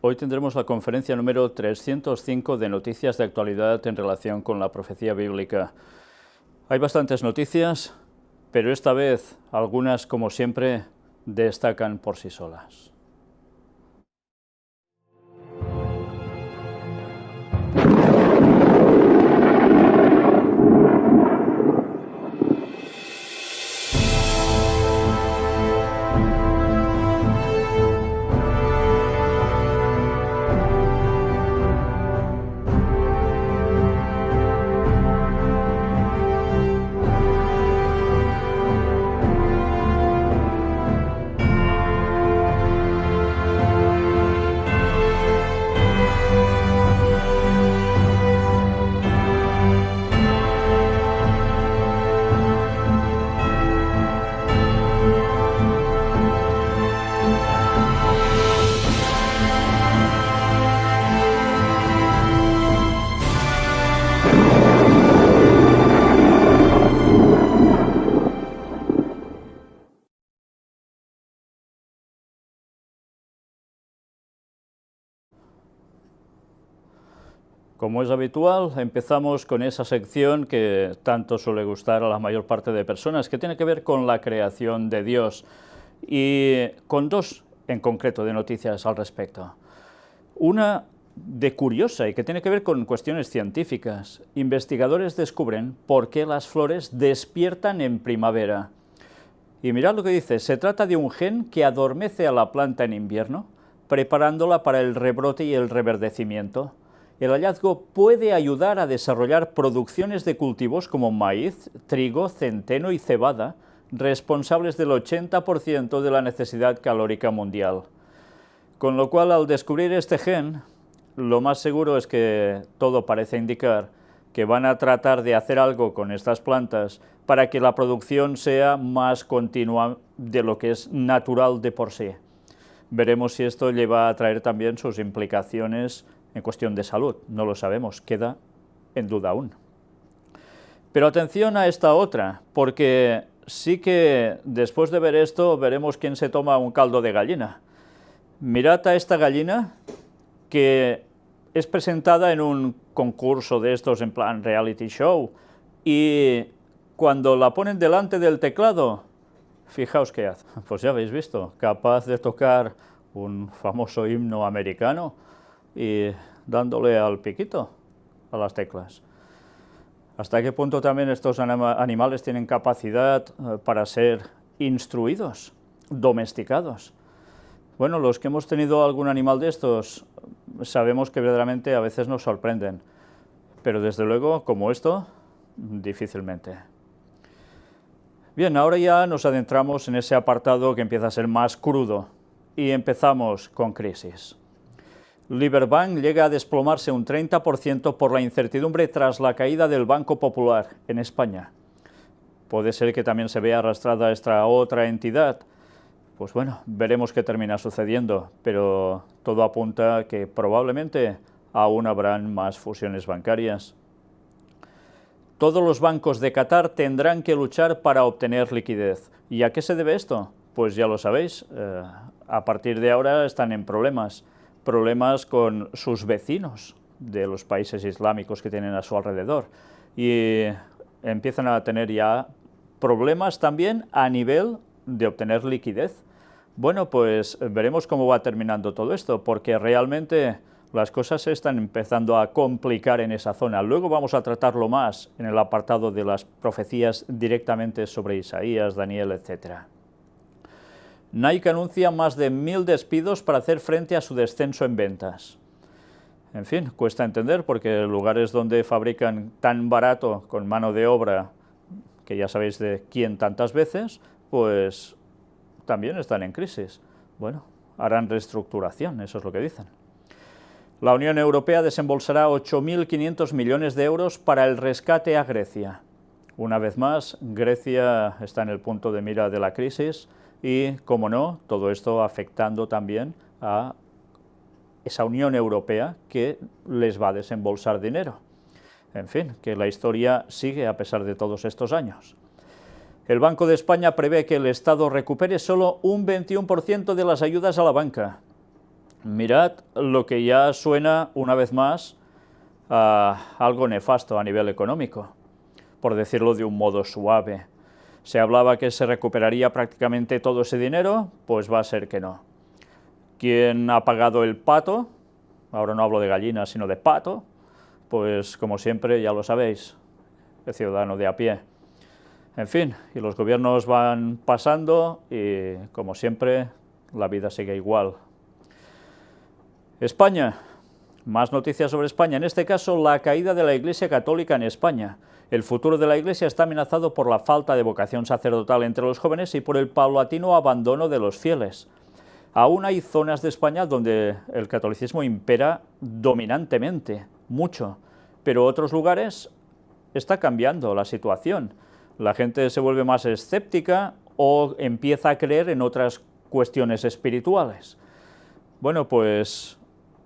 Hoy tendremos la conferencia número 305 de noticias de actualidad en relación con la profecía bíblica. Hay bastantes noticias, pero esta vez algunas, como siempre, destacan por sí solas. Como es habitual, empezamos con esa sección que tanto suele gustar a la mayor parte de personas, que tiene que ver con la creación de Dios, y con dos en concreto de noticias al respecto. Una de curiosa y que tiene que ver con cuestiones científicas. Investigadores descubren por qué las flores despiertan en primavera. Y mirad lo que dice, se trata de un gen que adormece a la planta en invierno, preparándola para el rebrote y el reverdecimiento. El hallazgo puede ayudar a desarrollar producciones de cultivos como maíz, trigo, centeno y cebada, responsables del 80% de la necesidad calórica mundial. Con lo cual, al descubrir este gen, lo más seguro es que todo parece indicar que van a tratar de hacer algo con estas plantas para que la producción sea más continua de lo que es natural de por sí. Veremos si esto lleva a traer también sus implicaciones en cuestión de salud, no lo sabemos, queda en duda aún. Pero atención a esta otra, porque sí que después de ver esto veremos quién se toma un caldo de gallina. Mirad a esta gallina que es presentada en un concurso de estos en plan reality show y cuando la ponen delante del teclado, fijaos qué hace. Pues ya habéis visto, capaz de tocar un famoso himno americano y dándole al piquito a las teclas. ¿Hasta qué punto también estos animales tienen capacidad para ser instruidos, domesticados? Bueno, los que hemos tenido algún animal de estos sabemos que verdaderamente a veces nos sorprenden, pero desde luego, como esto, difícilmente. Bien, ahora ya nos adentramos en ese apartado que empieza a ser más crudo y empezamos con crisis. Liberbank llega a desplomarse un 30% por la incertidumbre tras la caída del Banco Popular en España. Puede ser que también se vea arrastrada esta otra entidad. Pues bueno, veremos qué termina sucediendo, pero todo apunta a que probablemente aún habrán más fusiones bancarias. Todos los bancos de Qatar tendrán que luchar para obtener liquidez. ¿Y a qué se debe esto? Pues ya lo sabéis, a partir de ahora están en problemas con sus vecinos de los países islámicos que tienen a su alrededor y empiezan a tener ya problemas también a nivel de obtener liquidez. Bueno, pues veremos cómo va terminando todo esto, porque realmente las cosas se están empezando a complicar en esa zona. Luego vamos a tratarlo más en el apartado de las profecías directamente sobre Isaías, Daniel, etc. Nike anuncia más de 1000 despidos para hacer frente a su descenso en ventas. En fin, cuesta entender porque lugares donde fabrican tan barato con mano de obra, que ya sabéis de quién tantas veces, pues también están en crisis. Bueno, harán reestructuración, eso es lo que dicen. La Unión Europea desembolsará 8.500 millones de euros para el rescate a Grecia. Una vez más, Grecia está en el punto de mira de la crisis y, como no, todo esto afectando también a esa Unión Europea que les va a desembolsar dinero. En fin, que la historia sigue a pesar de todos estos años. El Banco de España prevé que el Estado recupere solo un 21% de las ayudas a la banca. Mirad lo que ya suena una vez más a algo nefasto a nivel económico, por decirlo de un modo suave. Se hablaba que se recuperaría prácticamente todo ese dinero, pues va a ser que no. ¿Quién ha pagado el pato? Ahora no hablo de gallina, sino de pato. Pues como siempre, ya lo sabéis, el ciudadano de a pie. En fin, y los gobiernos van pasando y, como siempre, la vida sigue igual. España. Más noticias sobre España, en este caso la caída de la Iglesia Católica en España. El futuro de la Iglesia está amenazado por la falta de vocación sacerdotal entre los jóvenes y por el paulatino abandono de los fieles. Aún hay zonas de España donde el catolicismo impera dominantemente, mucho, pero otros lugares está cambiando la situación. La gente se vuelve más escéptica o empieza a creer en otras cuestiones espirituales. Bueno, pues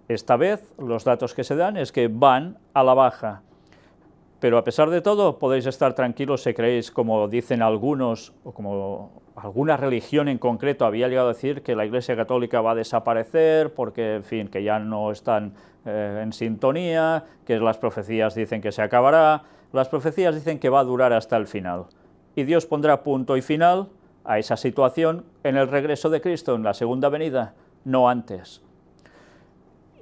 esta vez los datos que se dan es que van a la baja. Pero a pesar de todo, podéis estar tranquilos si creéis, como dicen algunos, o como alguna religión en concreto había llegado a decir que la Iglesia Católica va a desaparecer porque, en fin, que ya no están en sintonía, que las profecías dicen que se acabará. Las profecías dicen que va a durar hasta el final. Y Dios pondrá punto y final a esa situación en el regreso de Cristo, en la segunda venida, no antes.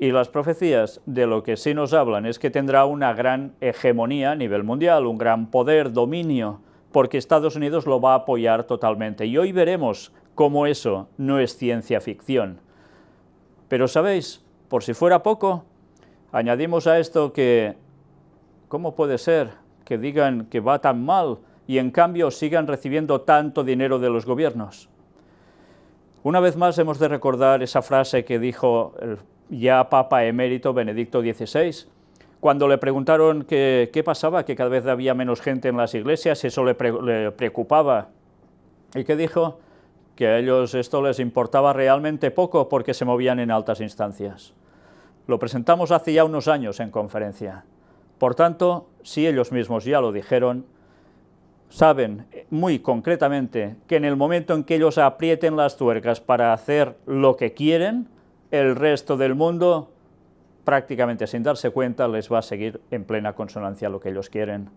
Y las profecías de lo que sí nos hablan es que tendrá una gran hegemonía a nivel mundial, un gran poder, dominio, porque Estados Unidos lo va a apoyar totalmente. Y hoy veremos cómo eso no es ciencia ficción. Pero, ¿sabéis? Por si fuera poco, añadimos a esto que, ¿cómo puede ser que digan que va tan mal y en cambio sigan recibiendo tanto dinero de los gobiernos? Una vez más hemos de recordar esa frase que dijo el ya Papa emérito Benedicto XVI, cuando le preguntaron qué pasaba, que cada vez había menos gente en las iglesias, eso le preocupaba, y que dijo que a ellos esto les importaba realmente poco porque se movían en altas instancias. Lo presentamos hace ya unos años en conferencia. Por tanto, si ellos mismos ya lo dijeron, saben muy concretamente que en el momento en que ellos aprieten las tuercas para hacer lo que quieren, el resto del mundo, prácticamente sin darse cuenta, les va a seguir en plena consonancia a lo que ellos quieren.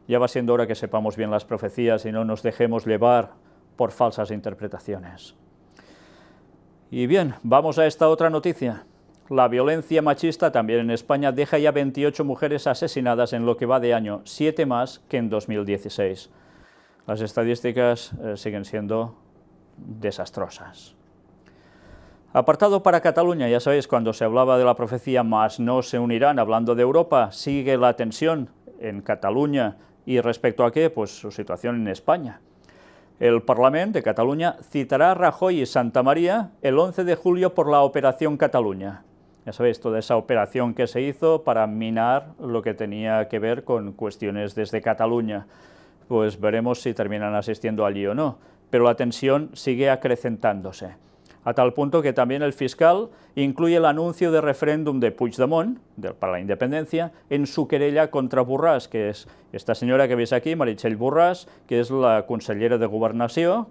Ya va siendo hora que sepamos bien las profecías y no nos dejemos llevar por falsas interpretaciones. Y bien, vamos a esta otra noticia. La violencia machista también en España deja ya 28 mujeres asesinadas en lo que va de año, 7 más que en 2016. Las estadísticas siguen siendo desastrosas. Apartado para Cataluña, ya sabéis, cuando se hablaba de la profecía «mas no se unirán», hablando de Europa, sigue la tensión en Cataluña. ¿Y respecto a qué? Pues su situación en España. El Parlamento de Cataluña citará a Rajoy y Santamaría el 11 de julio por la Operación Cataluña. Ya sabéis, toda esa operación que se hizo para minar lo que tenía que ver con cuestiones desde Cataluña. Pues veremos si terminan asistiendo allí o no, pero la tensión sigue acrecentándose. A tal punto que también el fiscal incluye el anuncio de referéndum de Puigdemont, para la independencia, en su querella contra Borràs, que es esta señora que veis aquí, Meritxell Borràs, que es la consellera de Gobernación,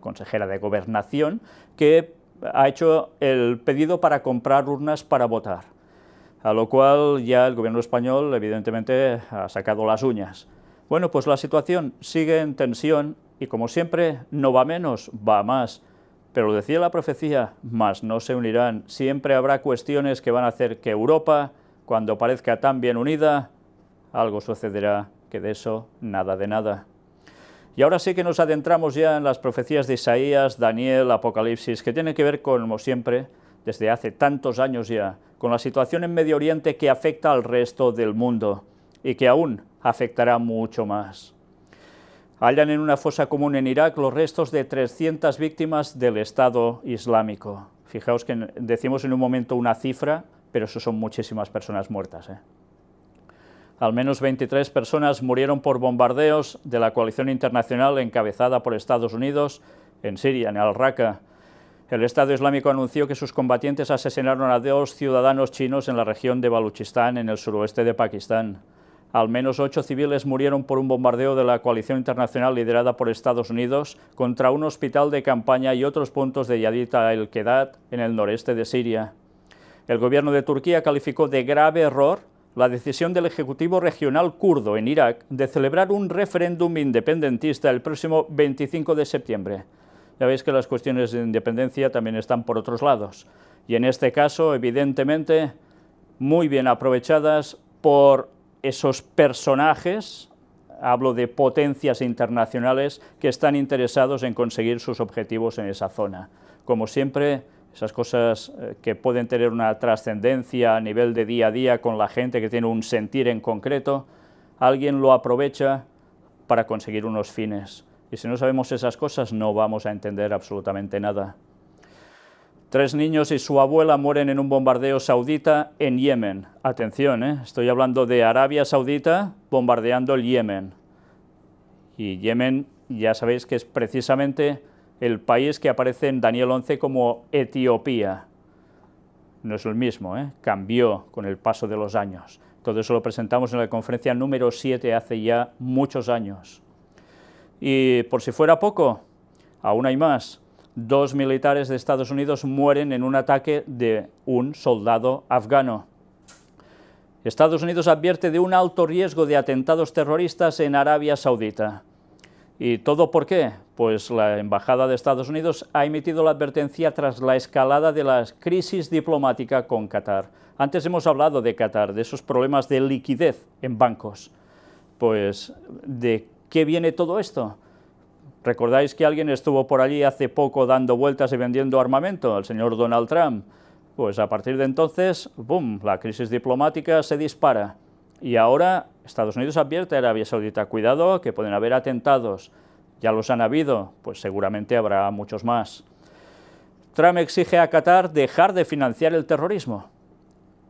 consejera de Gobernación, que ha hecho el pedido para comprar urnas para votar, a lo cual ya el gobierno español evidentemente ha sacado las uñas. Bueno, pues la situación sigue en tensión y, como siempre, no va menos, va más. Pero lo decía la profecía, mas no se unirán. Siempre habrá cuestiones que van a hacer que Europa, cuando parezca tan bien unida, algo sucederá, que de eso nada de nada. Y ahora sí que nos adentramos ya en las profecías de Isaías, Daniel, Apocalipsis, que tienen que ver, como siempre, desde hace tantos años ya, con la situación en Medio Oriente que afecta al resto del mundo y que aún afectará mucho más. Hallan en una fosa común en Irak los restos de 300 víctimas del Estado Islámico. Fijaos que decimos en un momento una cifra, pero eso son muchísimas personas muertas. Al menos 23 personas murieron por bombardeos de la coalición internacional encabezada por Estados Unidos en Siria, en Al-Raqqa. El Estado Islámico anunció que sus combatientes asesinaron a 2 ciudadanos chinos en la región de Baluchistán, en el suroeste de Pakistán. Al menos 8 civiles murieron por un bombardeo de la coalición internacional liderada por Estados Unidos contra un hospital de campaña y otros puntos de Yadit el-Kedat en el noreste de Siria. El gobierno de Turquía calificó de grave error la decisión del Ejecutivo Regional kurdo en Irak de celebrar un referéndum independentista el próximo 25 de septiembre. Ya veis que las cuestiones de independencia también están por otros lados, y en este caso, evidentemente, muy bien aprovechadas por esos personajes, hablo de potencias internacionales, que están interesados en conseguir sus objetivos en esa zona. Como siempre, esas cosas que pueden tener una trascendencia a nivel de día a día con la gente que tiene un sentir en concreto, alguien lo aprovecha para conseguir unos fines. Y si no sabemos esas cosas, no vamos a entender absolutamente nada. 3 niños y su abuela mueren en un bombardeo saudita en Yemen. Atención, estoy hablando de Arabia Saudita bombardeando el Yemen. Y Yemen, ya sabéis que es precisamente el país que aparece en Daniel 11 como Etiopía. No es el mismo, cambió con el paso de los años. Todo eso lo presentamos en la conferencia número 7 hace ya muchos años. Y por si fuera poco, aún hay más. 2 militares de Estados Unidos mueren en un ataque de un soldado afgano. Estados Unidos advierte de un alto riesgo de atentados terroristas en Arabia Saudita. ¿Y todo por qué? Pues la Embajada de Estados Unidos ha emitido la advertencia tras la escalada de la crisis diplomática con Qatar. Antes hemos hablado de Qatar, de esos problemas de liquidez en bancos. Pues, ¿de qué viene todo esto? ¿Recordáis que alguien estuvo por allí hace poco dando vueltas y vendiendo armamento? El señor Donald Trump. Pues a partir de entonces, ¡bum!, la crisis diplomática se dispara. Y ahora Estados Unidos advierte a Arabia Saudita, cuidado, que pueden haber atentados. Ya los han habido, pues seguramente habrá muchos más. Trump exige a Qatar dejar de financiar el terrorismo.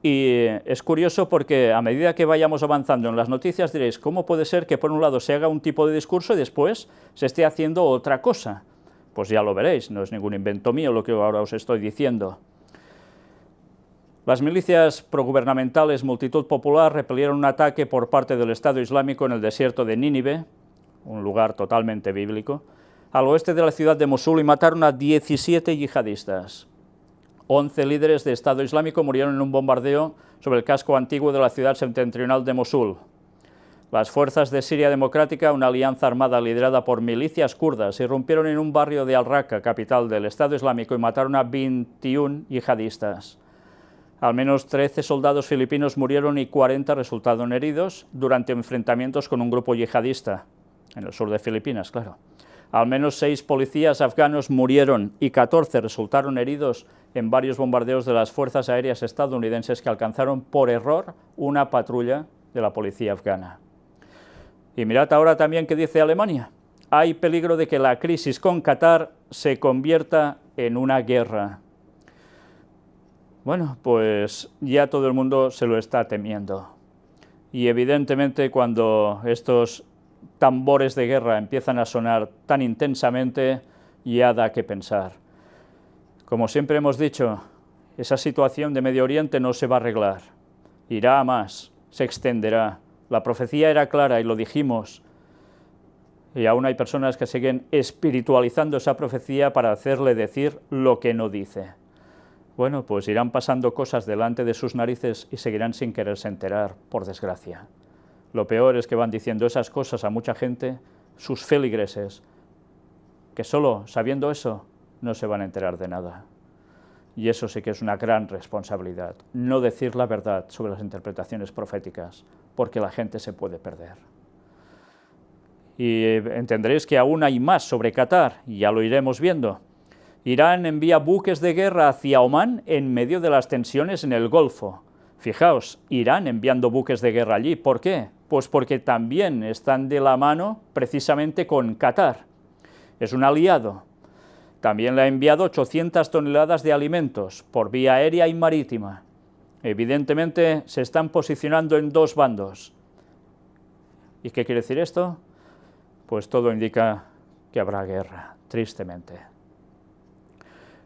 Y es curioso porque a medida que vayamos avanzando en las noticias diréis, ¿cómo puede ser que por un lado se haga un tipo de discurso y después se esté haciendo otra cosa? Pues ya lo veréis, no es ningún invento mío lo que ahora os estoy diciendo. Las milicias progubernamentales Multitud Popular repelieron un ataque por parte del Estado Islámico en el desierto de Nínive, un lugar totalmente bíblico, al oeste de la ciudad de Mosul y mataron a 17 yihadistas. 11 líderes de Estado Islámico murieron en un bombardeo sobre el casco antiguo de la ciudad septentrional de Mosul. Las fuerzas de Siria Democrática, una alianza armada liderada por milicias kurdas, irrumpieron en un barrio de Al-Raqqa, capital del Estado Islámico, y mataron a 21 yihadistas. Al menos 13 soldados filipinos murieron y 40 resultaron heridos durante enfrentamientos con un grupo yihadista, en el sur de Filipinas, claro. Al menos 6 policías afganos murieron y 14 resultaron heridos en varios bombardeos de las fuerzas aéreas estadounidenses que alcanzaron por error una patrulla de la policía afgana. Y mirad ahora también qué dice Alemania. Hay peligro de que la crisis con Qatar se convierta en una guerra. Bueno, pues ya todo el mundo se lo está temiendo. Y evidentemente cuando estos tambores de guerra empiezan a sonar tan intensamente, ya da que pensar. Como siempre hemos dicho, esa situación de Medio Oriente no se va a arreglar, irá a más, se extenderá. La profecía era clara y lo dijimos, y aún hay personas que siguen espiritualizando esa profecía para hacerle decir lo que no dice. Bueno, pues irán pasando cosas delante de sus narices y seguirán sin quererse enterar, por desgracia. Lo peor es que van diciendo esas cosas a mucha gente, sus feligreses, que solo sabiendo eso no se van a enterar de nada. Y eso sí que es una gran responsabilidad, no decir la verdad sobre las interpretaciones proféticas, porque la gente se puede perder. Y entenderéis que aún hay más sobre Qatar, y ya lo iremos viendo. Irán envía buques de guerra hacia Omán en medio de las tensiones en el Golfo. Fijaos, Irán enviando buques de guerra allí. ¿Por qué? Pues porque también están de la mano precisamente con Qatar. Es un aliado. También le ha enviado 800 toneladas de alimentos por vía aérea y marítima. Evidentemente se están posicionando en dos bandos. ¿Y qué quiere decir esto? Pues todo indica que habrá guerra, tristemente.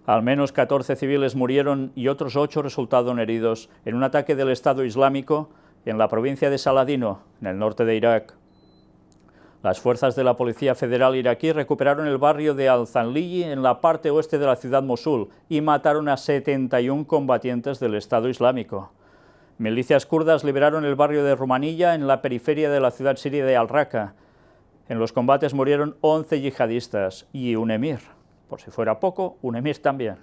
Al menos 14 civiles murieron y otros 8 resultaron heridos en un ataque del Estado Islámico en la provincia de Saladino, en el norte de Irak. Las fuerzas de la Policía Federal iraquí recuperaron el barrio de Al-Zanliji en la parte oeste de la ciudad Mosul y mataron a 71 combatientes del Estado Islámico. Milicias kurdas liberaron el barrio de Rumanilla en la periferia de la ciudad siria de Al-Raqqa. En los combates murieron 11 yihadistas y un emir. Por si fuera poco, un emir también.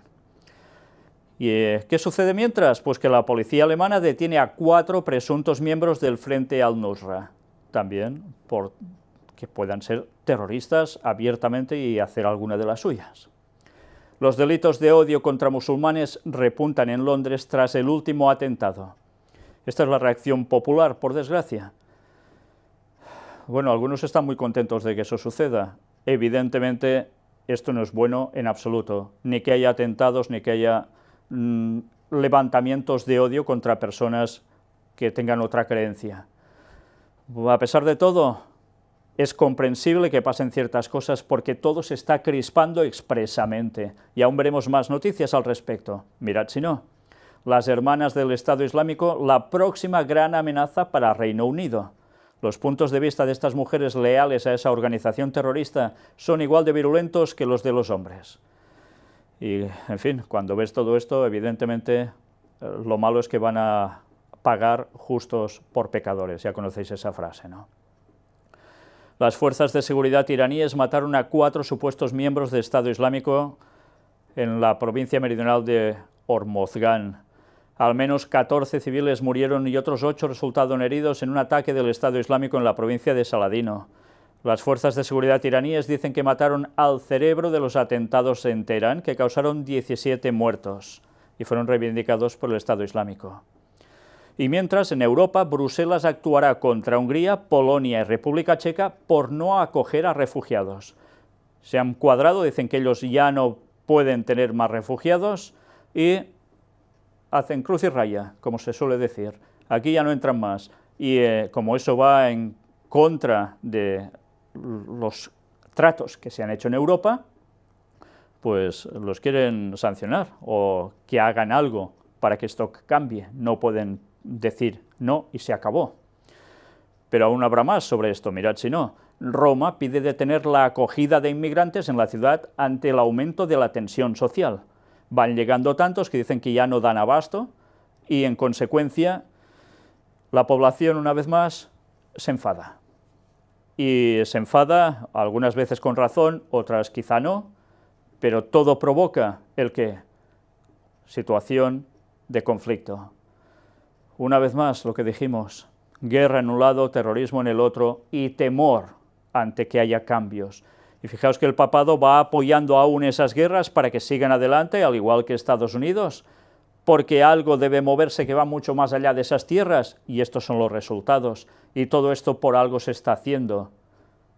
¿Y qué sucede mientras? Pues que la policía alemana detiene a 4 presuntos miembros del Frente al-Nusra, también por que puedan ser terroristas abiertamente y hacer alguna de las suyas. Los delitos de odio contra musulmanes repuntan en Londres tras el último atentado. Esta es la reacción popular, por desgracia. Bueno, algunos están muy contentos de que eso suceda. Evidentemente, esto no es bueno en absoluto, ni que haya atentados, ni que haya levantamientos de odio contra personas que tengan otra creencia. A pesar de todo, es comprensible que pasen ciertas cosas porque todo se está crispando expresamente, y aún veremos más noticias al respecto. Mirad si no. Las hermanas del Estado Islámico, la próxima gran amenaza para Reino Unido. Los puntos de vista de estas mujeres leales a esa organización terrorista son igual de virulentos que los de los hombres. Y, en fin, cuando ves todo esto, evidentemente, lo malo es que van a pagar justos por pecadores, ya conocéis esa frase, ¿no? Las fuerzas de seguridad iraníes mataron a 4 supuestos miembros del Estado Islámico en la provincia meridional de Hormozgan. Al menos 14 civiles murieron y otros 8 resultaron heridos en un ataque del Estado Islámico en la provincia de Saladino. Las fuerzas de seguridad iraníes dicen que mataron al cerebro de los atentados en Teherán, que causaron 17 muertos, y fueron reivindicados por el Estado Islámico. Y mientras, en Europa, Bruselas actuará contra Hungría, Polonia y República Checa por no acoger a refugiados. Se han cuadrado, dicen que ellos ya no pueden tener más refugiados y hacen cruz y raya, como se suele decir. Aquí ya no entran más. Y como eso va en contra de los tratos que se han hecho en Europa, pues los quieren sancionar o que hagan algo para que esto cambie. No pueden decir no y se acabó. Pero aún habrá más sobre esto, mirad si no. Roma pide detener la acogida de inmigrantes en la ciudad ante el aumento de la tensión social. Van llegando tantos que dicen que ya no dan abasto y, en consecuencia, la población, una vez más, se enfada. Y se enfada, algunas veces con razón, otras quizá no, pero todo provoca el ¿qué? Situación de conflicto. Una vez más, lo que dijimos, guerra en un lado, terrorismo en el otro y temor ante que haya cambios. Y fijaos que el papado va apoyando aún esas guerras para que sigan adelante, al igual que Estados Unidos, porque algo debe moverse que va mucho más allá de esas tierras, y estos son los resultados, y todo esto por algo se está haciendo,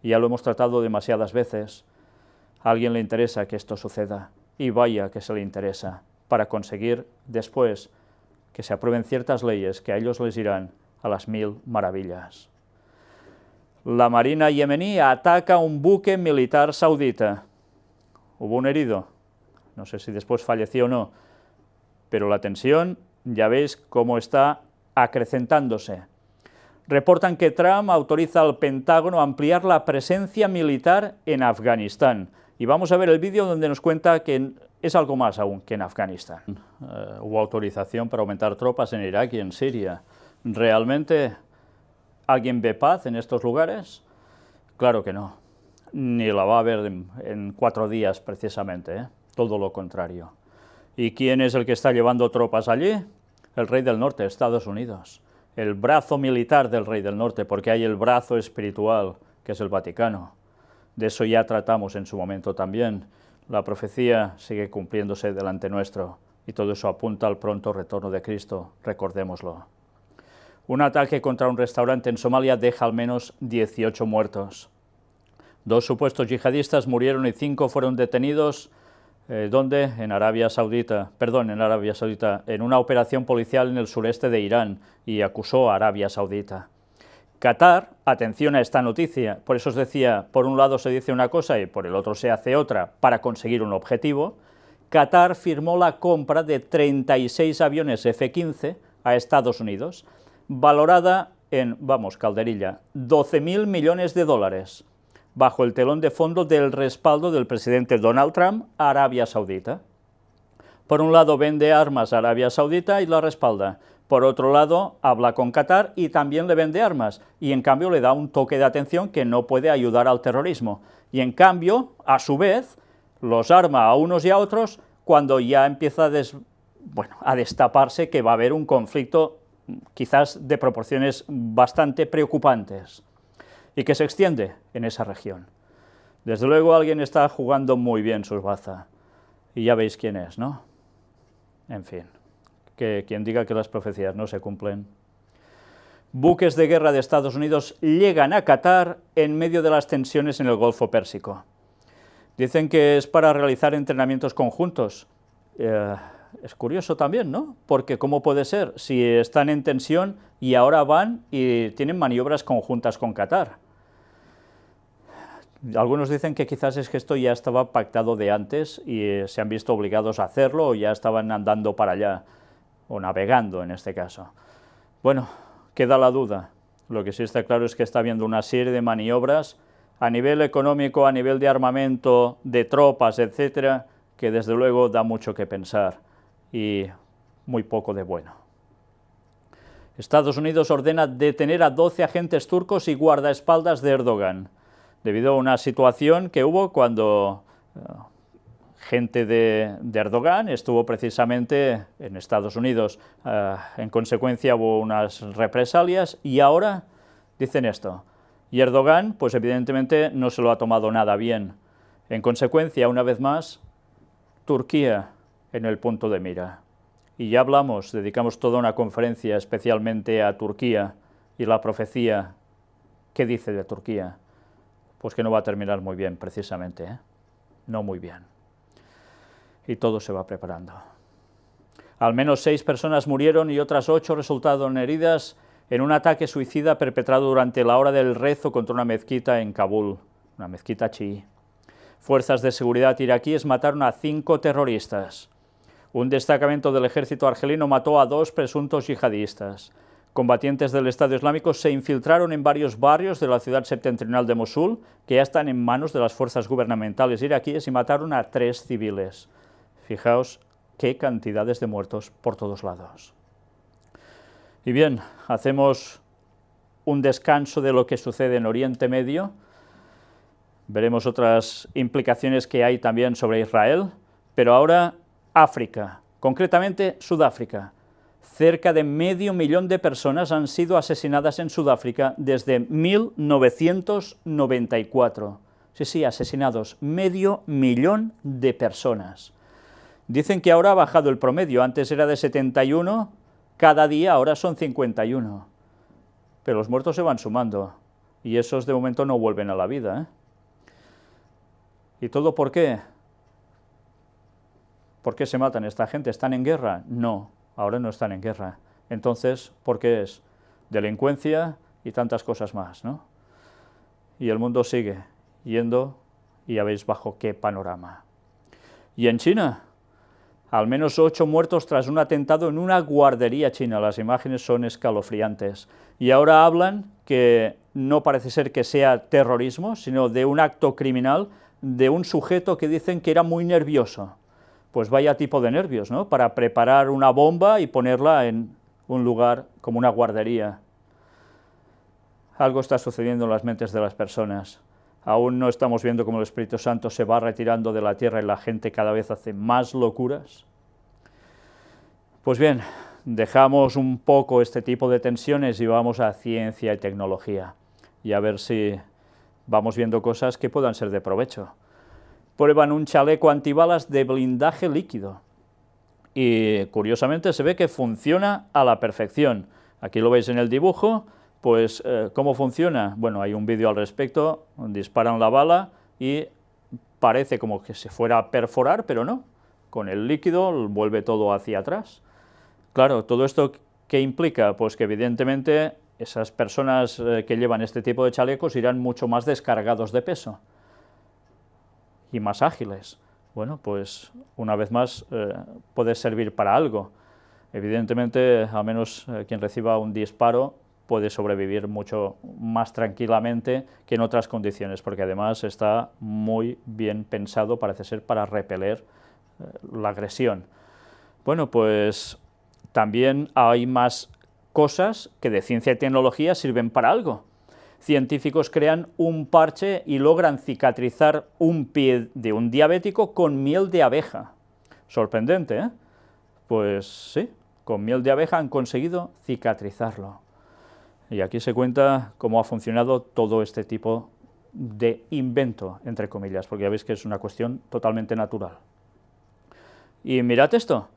y ya lo hemos tratado demasiadas veces. A alguien le interesa que esto suceda, y vaya que se le interesa, para conseguir después que se aprueben ciertas leyes que a ellos les irán a las 1000 maravillas. La Marina yemení ataca un buque militar saudita. Hubo un herido, no sé si después falleció o no, pero la tensión ya veis cómo está acrecentándose. Reportan que Trump autoriza al Pentágono a ampliar la presencia militar en Afganistán. Y vamos a ver el vídeo donde nos cuenta que es algo más aún que en Afganistán. Hubo autorización para aumentar tropas en Irak y en Siria. ¿Realmente alguien ve paz en estos lugares? Claro que no. Ni la va a haber en 4 días precisamente, ¿eh? Todo lo contrario. ¿Y quién es el que está llevando tropas allí? El rey del norte, Estados Unidos. El brazo militar del rey del norte, porque hay el brazo espiritual, que es el Vaticano. De eso ya tratamos en su momento también. La profecía sigue cumpliéndose delante nuestro, y todo eso apunta al pronto retorno de Cristo, recordémoslo. Un ataque contra un restaurante en Somalia deja al menos 18 muertos. 2 supuestos yihadistas murieron y 5 fueron detenidos. ¿Dónde? En Arabia Saudita, en una operación policial en el sureste de Irán, y acusó a Arabia Saudita. Qatar, atención a esta noticia, por eso os decía, por un lado se dice una cosa y por el otro se hace otra para conseguir un objetivo. Qatar firmó la compra de 36 aviones F-15 a Estados Unidos, valorada en, vamos, calderilla, 12.000 millones de dólares. bajo el telón de fondo del respaldo del presidente Donald Trump a Arabia Saudita. Por un lado vende armas a Arabia Saudita y la respalda. Por otro lado, habla con Qatar y también le vende armas, y en cambio le da un toque de atención que no puede ayudar al terrorismo. Y en cambio, a su vez, los arma a unos y a otros cuando ya empieza a destaparse que va a haber un conflicto quizás de proporciones bastante preocupantes, y que se extiende en esa región. Desde luego alguien está jugando muy bien sus bazas, y ya veis quién es, ¿no? En fin, que quien diga que las profecías no se cumplen. Buques de guerra de Estados Unidos llegan a Qatar en medio de las tensiones en el Golfo Pérsico. Dicen que es para realizar entrenamientos conjuntos. Es curioso también, ¿no? Porque ¿cómo puede ser si están en tensión y ahora van y tienen maniobras conjuntas con Qatar? Algunos dicen que quizás es que esto ya estaba pactado de antes y se han visto obligados a hacerlo, o ya estaban andando para allá, o navegando en este caso. Bueno, queda la duda. Lo que sí está claro es que está habiendo una serie de maniobras a nivel económico, a nivel de armamento, de tropas, etcétera, que desde luego da mucho que pensar y muy poco de bueno. Estados Unidos ordena detener a 12 agentes turcos y guardaespaldas de Erdogan, debido a una situación que hubo cuando gente de Erdogan estuvo precisamente en Estados Unidos. En consecuencia hubo unas represalias y ahora dicen esto. Y Erdogan, pues evidentemente no se lo ha tomado nada bien. En consecuencia, una vez más, Turquía en el punto de mira. Y ya hablamos, dedicamos toda una conferencia especialmente a Turquía y la profecía. ¿Qué dice de Turquía? Pues que no va a terminar muy bien, precisamente, ¿eh? No muy bien. Y todo se va preparando. Al menos 6 personas murieron y otras 8 resultaron heridas en un ataque suicida perpetrado durante la hora del rezo contra una mezquita en Kabul, una mezquita chií. Fuerzas de seguridad iraquíes mataron a 5 terroristas. Un destacamento del ejército argelino mató a 2 presuntos yihadistas. Combatientes del Estado Islámico se infiltraron en varios barrios de la ciudad septentrional de Mosul, que ya están en manos de las fuerzas gubernamentales iraquíes, y mataron a 3 civiles. Fijaos qué cantidades de muertos por todos lados. Y bien, hacemos un descanso de lo que sucede en Oriente Medio. Veremos otras implicaciones que hay también sobre Israel, pero ahora África, concretamente Sudáfrica. Cerca de medio millón de personas han sido asesinadas en Sudáfrica desde 1994. Sí, asesinados, medio millón de personas. Dicen que ahora ha bajado el promedio, antes era de 71, cada día ahora son 51. Pero los muertos se van sumando, y esos de momento no vuelven a la vida, ¿eh? ¿Y todo por qué? ¿Por qué se matan esta gente? ¿Están en guerra? No. Ahora no están en guerra. Entonces, ¿por qué es? Delincuencia y tantas cosas más, ¿no? Y el mundo sigue yendo, y ya veis bajo qué panorama. Y en China, al menos 8 muertos tras un atentado en una guardería china. Las imágenes son escalofriantes. Y ahora hablan que no parece ser que sea terrorismo, sino de un acto criminal de un sujeto que dicen que era muy nervioso. Pues vaya tipo de nervios, ¿no? Para preparar una bomba y ponerla en un lugar como una guardería. Algo está sucediendo en las mentes de las personas. Aún no estamos viendo cómo el Espíritu Santo se va retirando de la tierra y la gente cada vez hace más locuras. Pues bien, dejamos un poco este tipo de tensiones y vamos a ciencia y tecnología, y a ver si vamos viendo cosas que puedan ser de provecho. Prueban un chaleco antibalas de blindaje líquido y curiosamente se ve que funciona a la perfección. Aquí lo veis en el dibujo. Pues, ¿cómo funciona? Bueno, hay un vídeo al respecto, disparan la bala y parece como que se fuera a perforar, pero no, con el líquido vuelve todo hacia atrás. Claro, ¿todo esto qué implica? Pues que evidentemente esas personas que llevan este tipo de chalecos irán mucho más descargados de peso y más ágiles. Bueno, pues una vez más puede servir para algo. Evidentemente, al menos quien reciba un disparo puede sobrevivir mucho más tranquilamente que en otras condiciones, porque además está muy bien pensado, parece ser, para repeler la agresión. Bueno, pues también hay más cosas que de ciencia y tecnología sirven para algo. Científicos crean un parche y logran cicatrizar un pie de un diabético con miel de abeja. Sorprendente, ¿eh? Pues sí, con miel de abeja han conseguido cicatrizarlo. Y aquí se cuenta cómo ha funcionado todo este tipo de invento, entre comillas, porque ya veis que es una cuestión totalmente natural. Y mirad esto,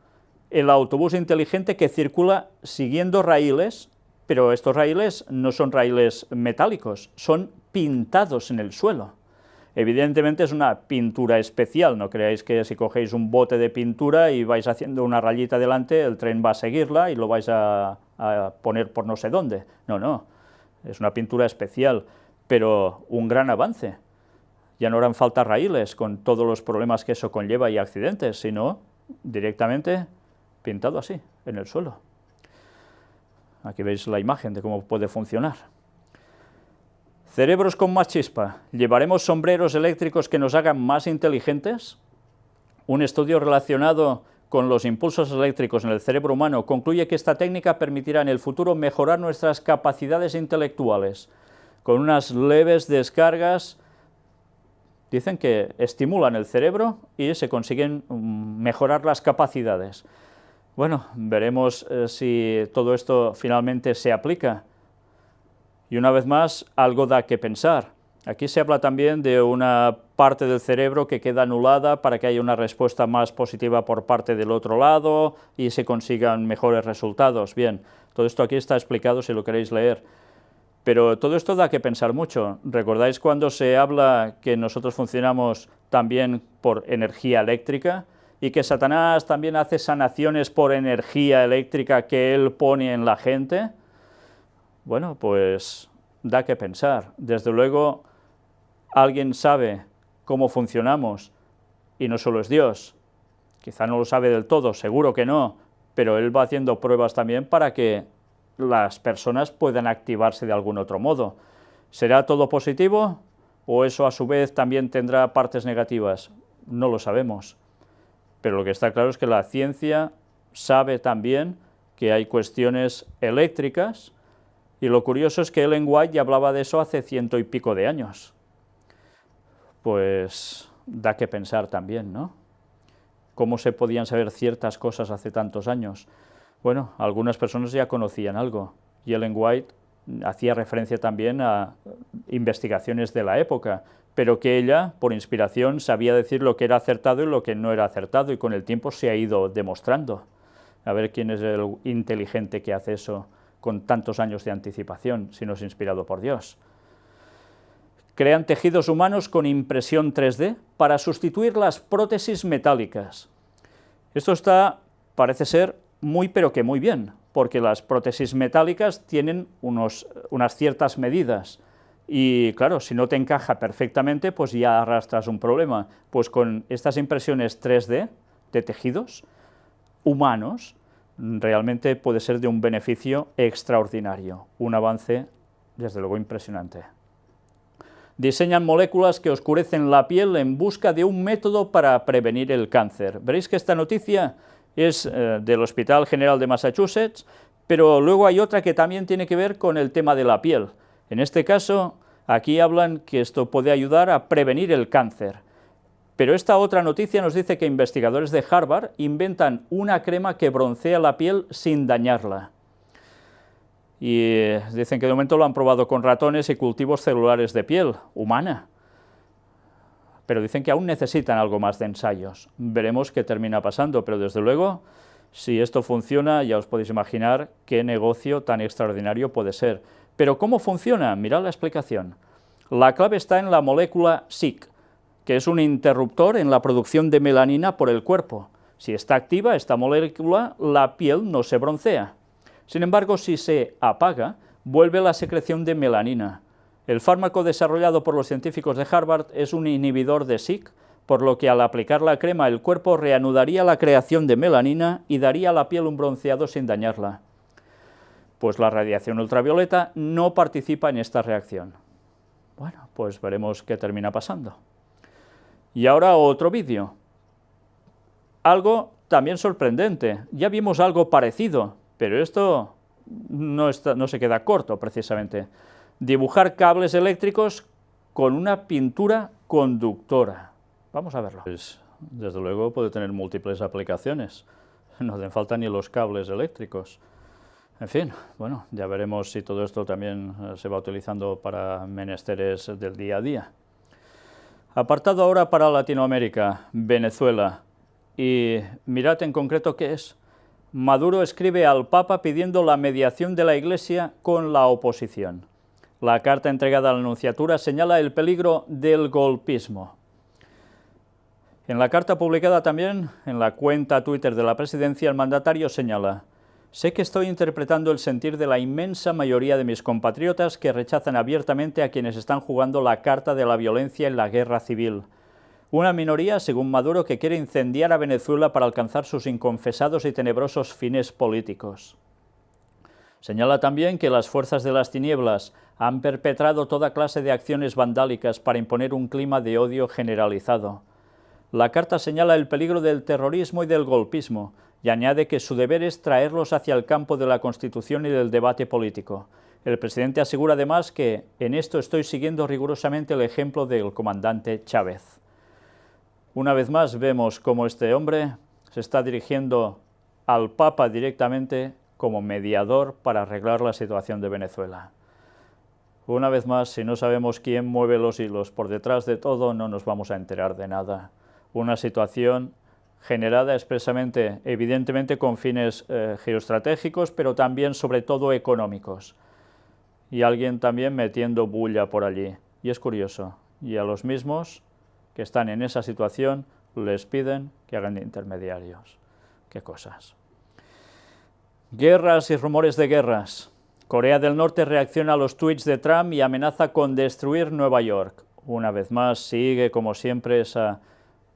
el autobús inteligente que circula siguiendo raíles, pero estos raíles no son raíles metálicos, son pintados en el suelo. Evidentemente es una pintura especial, no creáis que si cogéis un bote de pintura y vais haciendo una rayita delante, el tren va a seguirla y lo vais a poner por no sé dónde. No, no, es una pintura especial, pero un gran avance. Ya no harán falta raíles con todos los problemas que eso conlleva y accidentes, sino directamente pintado así, en el suelo. Aquí veis la imagen de cómo puede funcionar. Cerebros con más chispa. ¿Llevaremos sombreros eléctricos que nos hagan más inteligentes? Un estudio relacionado con los impulsos eléctricos en el cerebro humano concluye que esta técnica permitirá en el futuro mejorar nuestras capacidades intelectuales. Con unas leves descargas, dicen que estimulan el cerebro y se consiguen mejorar las capacidades. Bueno, veremos si todo esto finalmente se aplica. Y una vez más, algo da que pensar. Aquí se habla también de una parte del cerebro que queda anulada para que haya una respuesta más positiva por parte del otro lado y se consigan mejores resultados. Bien, todo esto aquí está explicado si lo queréis leer. Pero todo esto da que pensar mucho. ¿Recordáis cuando se habla que nosotros funcionamos también por energía eléctrica y que Satanás también hace sanaciones por energía eléctrica que él pone en la gente? Bueno, pues da que pensar. Desde luego, alguien sabe cómo funcionamos, y no solo es Dios. Quizá no lo sabe del todo, seguro que no, pero Él va haciendo pruebas también para que las personas puedan activarse de algún otro modo. ¿Será todo positivo o eso a su vez también tendrá partes negativas? No lo sabemos. Pero lo que está claro es que la ciencia sabe también que hay cuestiones eléctricas. Y lo curioso es que Ellen White ya hablaba de eso hace 100 y pico de años. Pues da que pensar también, ¿no? ¿Cómo se podían saber ciertas cosas hace tantos años? Bueno, algunas personas ya conocían algo, y Ellen White hacía referencia también a investigaciones de la época, pero que ella, por inspiración, sabía decir lo que era acertado y lo que no era acertado, y con el tiempo se ha ido demostrando. A ver quién es el inteligente que hace eso con tantos años de anticipación, si no es inspirado por Dios. Crean tejidos humanos con impresión 3D para sustituir las prótesis metálicas. Esto parece ser muy pero que muy bien, porque las prótesis metálicas tienen unas ciertas medidas, y claro, si no te encaja perfectamente, pues ya arrastras un problema. Pues con estas impresiones 3D de tejidos humanos, realmente puede ser de un beneficio extraordinario, un avance desde luego impresionante. Diseñan moléculas que oscurecen la piel en busca de un método para prevenir el cáncer. Veréis que esta noticia es del Hospital General de Massachusetts, pero luego hay otra que también tiene que ver con el tema de la piel. En este caso, aquí hablan que esto puede ayudar a prevenir el cáncer. Pero esta otra noticia nos dice que investigadores de Harvard inventan una crema que broncea la piel sin dañarla. Y dicen que de momento lo han probado con ratones y cultivos celulares de piel humana. Pero dicen que aún necesitan algo más de ensayos. Veremos qué termina pasando, pero desde luego, si esto funciona, ya os podéis imaginar qué negocio tan extraordinario puede ser. Pero ¿cómo funciona? Mirad la explicación. La clave está en la molécula SIC, que es un interruptor en la producción de melanina por el cuerpo. Si está activa esta molécula, la piel no se broncea. Sin embargo, si se apaga, vuelve la secreción de melanina. El fármaco desarrollado por los científicos de Harvard es un inhibidor de SIC, por lo que al aplicar la crema el cuerpo reanudaría la creación de melanina y daría a la piel un bronceado sin dañarla. Pues la radiación ultravioleta no participa en esta reacción. Bueno, pues veremos qué termina pasando. Y ahora otro vídeo. Algo también sorprendente. Ya vimos algo parecido, pero esto no se queda corto, precisamente. Dibujar cables eléctricos con una pintura conductora. Vamos a verlo. Pues, desde luego puede tener múltiples aplicaciones. No hacen falta ni los cables eléctricos. En fin, bueno, ya veremos si todo esto también se va utilizando para menesteres del día a día. Apartado ahora para Latinoamérica, Venezuela. Y mirad en concreto qué es. Maduro escribe al Papa pidiendo la mediación de la Iglesia con la oposición. La carta entregada a la Nunciatura señala el peligro del golpismo. En la carta publicada también en la cuenta Twitter de la Presidencia, el mandatario señala: «Sé que estoy interpretando el sentir de la inmensa mayoría de mis compatriotas que rechazan abiertamente a quienes están jugando la carta de la violencia en la guerra civil. Una minoría, según Maduro, que quiere incendiar a Venezuela para alcanzar sus inconfesados y tenebrosos fines políticos». Señala también que las fuerzas de las tinieblas han perpetrado toda clase de acciones vandálicas para imponer un clima de odio generalizado. La carta señala el peligro del terrorismo y del golpismo, y añade que su deber es traerlos hacia el campo de la Constitución y del debate político. El presidente asegura además que en esto estoy siguiendo rigurosamente el ejemplo del comandante Chávez. Una vez más vemos cómo este hombre se está dirigiendo al Papa directamente como mediador para arreglar la situación de Venezuela. Una vez más, si no sabemos quién mueve los hilos por detrás de todo, no nos vamos a enterar de nada. Una situación generada expresamente, evidentemente con fines geoestratégicos, pero también sobre todo económicos. Y alguien también metiendo bulla por allí. Y es curioso, y a los mismos que están en esa situación les piden que hagan de intermediarios. Qué cosas. Guerras y rumores de guerras. Corea del Norte reacciona a los tuits de Trump y amenaza con destruir Nueva York. Una vez más sigue, como siempre, esa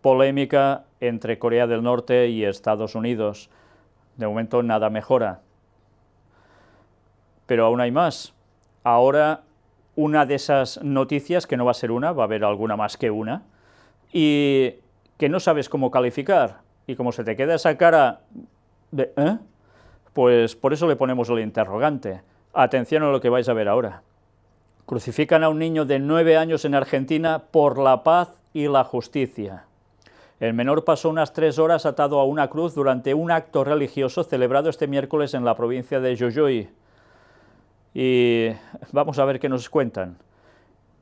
polémica entre Corea del Norte y Estados Unidos. De momento nada mejora. Pero aún hay más. Ahora una de esas noticias, que no va a ser una, va a haber alguna más que una, y que no sabes cómo calificar, y como se te queda esa cara de ¿eh?, pues por eso le ponemos el interrogante. Atención a lo que vais a ver ahora. Crucifican a un niño de 9 años en Argentina por la paz y la justicia. El menor pasó unas 3 horas atado a una cruz durante un acto religioso celebrado este miércoles en la provincia de Jujuy. Y vamos a ver qué nos cuentan.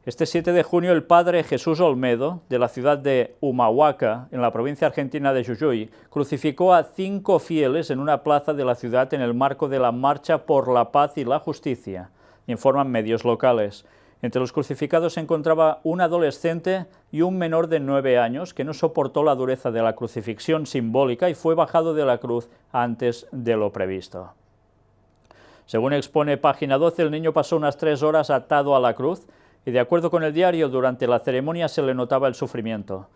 Este 7 de junio el padre Jesús Olmedo, de la ciudad de Humahuaca, en la provincia argentina de Jujuy, crucificó a 5 fieles en una plaza de la ciudad en el marco de la Marcha por la Paz y la Justicia, informan medios locales. Entre los crucificados se encontraba un adolescente y un menor de 9 años que no soportó la dureza de la crucifixión simbólica y fue bajado de la cruz antes de lo previsto. Según expone Página 12, el niño pasó unas 3 horas atado a la cruz, y de acuerdo con el diario, durante la ceremonia se le notaba el sufrimiento.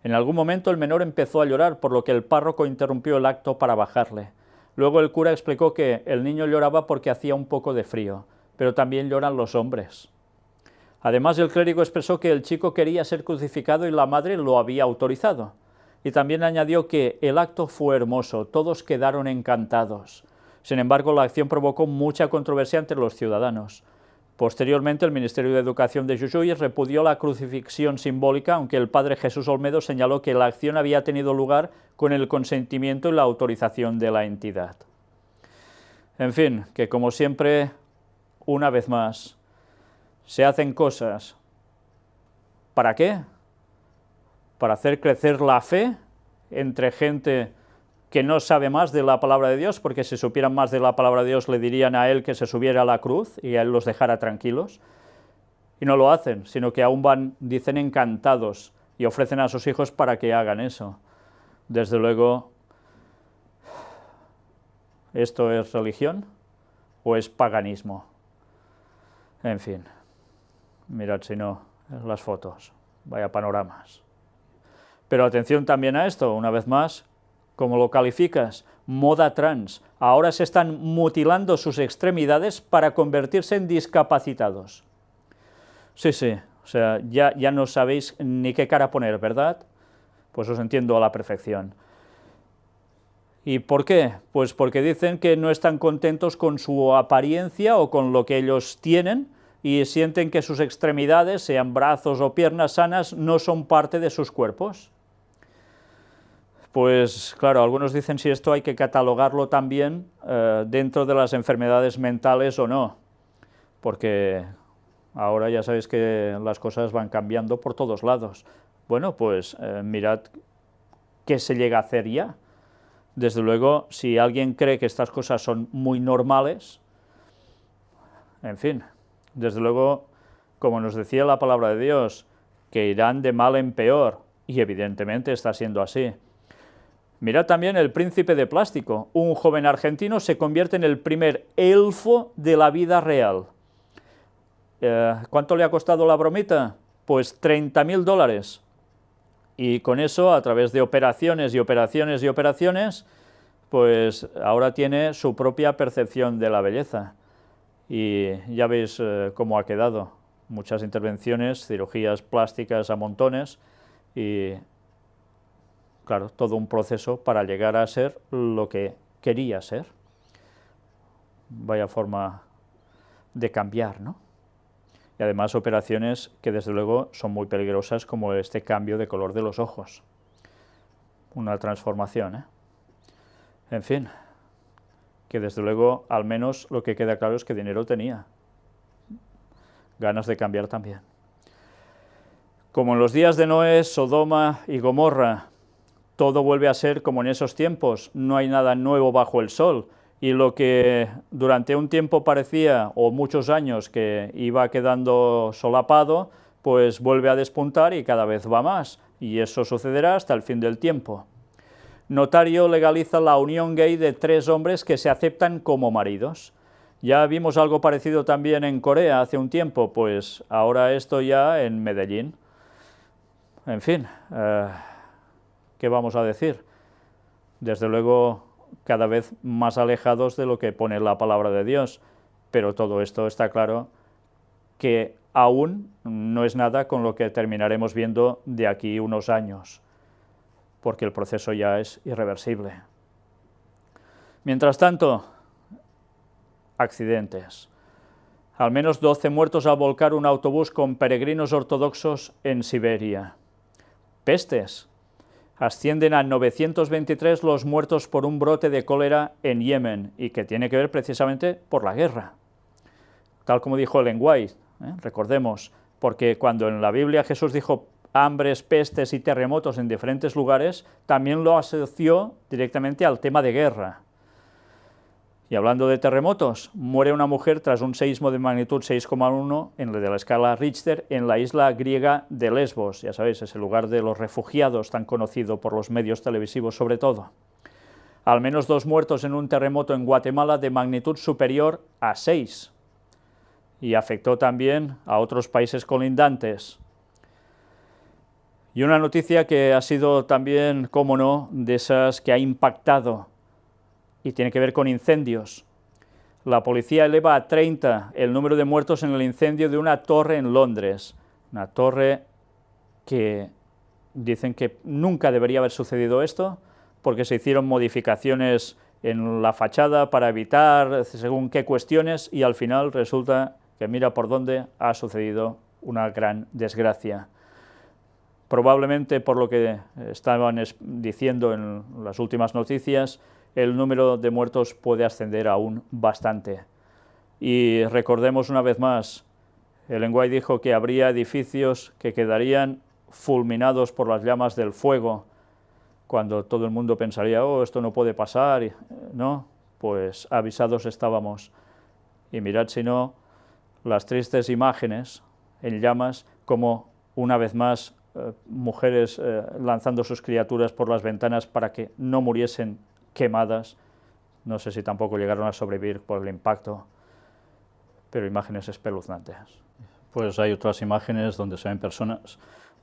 En algún momento el menor empezó a llorar, por lo que el párroco interrumpió el acto para bajarle. Luego el cura explicó que el niño lloraba porque hacía un poco de frío, pero también lloran los hombres. Además, el clérigo expresó que el chico quería ser crucificado y la madre lo había autorizado. Y también añadió que el acto fue hermoso, todos quedaron encantados. Sin embargo, la acción provocó mucha controversia entre los ciudadanos. Posteriormente, el Ministerio de Educación de Jujuy repudió la crucifixión simbólica, aunque el padre Jesús Olmedo señaló que la acción había tenido lugar con el consentimiento y la autorización de la entidad. En fin, que como siempre, una vez más, se hacen cosas. ¿Para qué? ¿Para hacer crecer la fe entre gente que no sabe más de la palabra de Dios? Porque si supieran más de la palabra de Dios le dirían a él que se subiera a la cruz y a él los dejara tranquilos. Y no lo hacen, sino que aún dicen encantados y ofrecen a sus hijos para que hagan eso. Desde luego, ¿esto es religión o es paganismo? En fin, mirad si no, las fotos, vaya panoramas. Pero atención también a esto, una vez más, ¿cómo lo calificas? Moda trans. ahora se están mutilando sus extremidades para convertirse en discapacitados. Sí, sí, o sea, ya no sabéis ni qué cara poner, ¿verdad? Pues os entiendo a la perfección. ¿Y por qué? Pues porque dicen que no están contentos con su apariencia o con lo que ellos tienen y sienten que sus extremidades, sean brazos o piernas sanas, no son parte de sus cuerpos. Pues claro, algunos dicen si esto hay que catalogarlo también dentro de las enfermedades mentales o no, porque ahora ya sabéis que las cosas van cambiando por todos lados. Bueno, pues mirad qué se llega a hacer ya. Desde luego, si alguien cree que estas cosas son muy normales, en fin, desde luego, como nos decía la palabra de Dios, que irán de mal en peor, y evidentemente está siendo así. Mirad también El príncipe de plástico. Un joven argentino se convierte en el primer elfo de la vida real. ¿Cuánto le ha costado la bromita? Pues $30.000. Y con eso, a través de operaciones y operaciones y operaciones, pues ahora tiene su propia percepción de la belleza. Y ya veis cómo ha quedado. Muchas intervenciones, cirugías plásticas a montones y, claro, todo un proceso para llegar a ser lo que quería ser. Vaya forma de cambiar, ¿no? Y además operaciones que desde luego son muy peligrosas, como este cambio de color de los ojos. Una transformación, ¿eh? En fin, que desde luego al menos lo que queda claro es que dinero tenía. Ganas de cambiar también. Como en los días de Noé, Sodoma y Gomorra, todo vuelve a ser como en esos tiempos, no hay nada nuevo bajo el sol, y lo que durante un tiempo parecía, o muchos años, que iba quedando solapado, pues vuelve a despuntar y cada vez va más, y eso sucederá hasta el fin del tiempo. Notario legaliza la unión gay de 3 hombres que se aceptan como maridos. Ya vimos algo parecido también en Corea hace un tiempo, pues ahora esto ya en Medellín. En fin, ¿qué vamos a decir? Desde luego, cada vez más alejados de lo que pone la palabra de Dios, pero todo esto está claro que aún no es nada con lo que terminaremos viendo de aquí unos años, porque el proceso ya es irreversible. Mientras tanto, accidentes. Al menos 12 muertos al volcar un autobús con peregrinos ortodoxos en Siberia. Pestes. Ascienden a 923 los muertos por un brote de cólera en Yemen, y que tiene que ver precisamente por la guerra. Tal como dijo Ellen White, recordemos, porque cuando en la Biblia Jesús dijo hambres, pestes y terremotos en diferentes lugares, también lo asoció directamente al tema de guerra. Y hablando de terremotos, muere una mujer tras un seísmo de magnitud 6,1 en la de la escala Richter en la isla griega de Lesbos, ya sabéis, ese lugar de los refugiados tan conocido por los medios televisivos sobre todo. Al menos 2 muertos en un terremoto en Guatemala de magnitud superior a 6, y afectó también a otros países colindantes. Y una noticia que ha sido también, cómo no, de esas que ha impactado, y tiene que ver con incendios. La policía eleva a 30 el número de muertos en el incendio de una torre en Londres, una torre que dicen que nunca debería haber sucedido esto, porque se hicieron modificaciones en la fachada para evitar según qué cuestiones, y al final resulta que mira por dónde ha sucedido una gran desgracia. Probablemente, por lo que estaban diciendo en las últimas noticias, el número de muertos puede ascender aún bastante. Y recordemos una vez más, Ellen White dijo que habría edificios que quedarían fulminados por las llamas del fuego, cuando todo el mundo pensaría, oh, esto no puede pasar, ¿no? Pues avisados estábamos. Y mirad si no, las tristes imágenes en llamas, como una vez más mujeres lanzando sus criaturas por las ventanas para que no muriesen quemadas. No sé si tampoco llegaron a sobrevivir por el impacto, pero imágenes espeluznantes. Pues hay otras imágenes donde se ven personas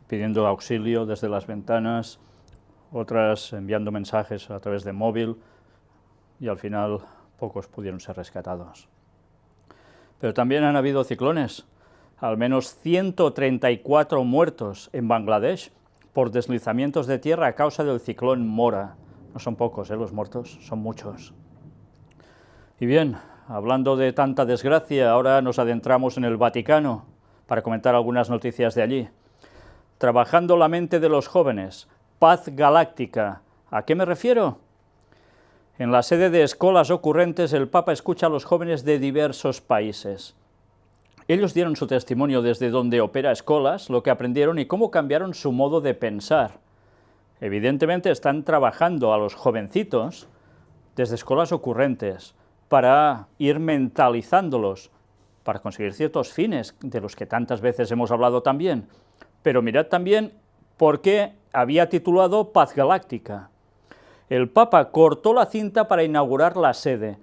pidiendo auxilio desde las ventanas, otras enviando mensajes a través de móvil. y al final pocos pudieron ser rescatados. Pero también han habido ciclones, al menos 134 muertos en Bangladesh por deslizamientos de tierra a causa del ciclón Mora. No son pocos, los muertos, son muchos. Y bien, hablando de tanta desgracia, ahora nos adentramos en el Vaticano para comentar algunas noticias de allí. Trabajando la mente de los jóvenes, paz galáctica. ¿A qué me refiero? En la sede de Escolas Ocurrentes, el Papa escucha a los jóvenes de diversos países. Ellos dieron su testimonio desde donde opera Escolas, lo que aprendieron y cómo cambiaron su modo de pensar. Evidentemente están trabajando a los jovencitos desde Escolas Ocurrentes para ir mentalizándolos, para conseguir ciertos fines de los que tantas veces hemos hablado también. Pero mirad también por qué había titulado Paz Galáctica. El Papa cortó la cinta para inaugurar la sede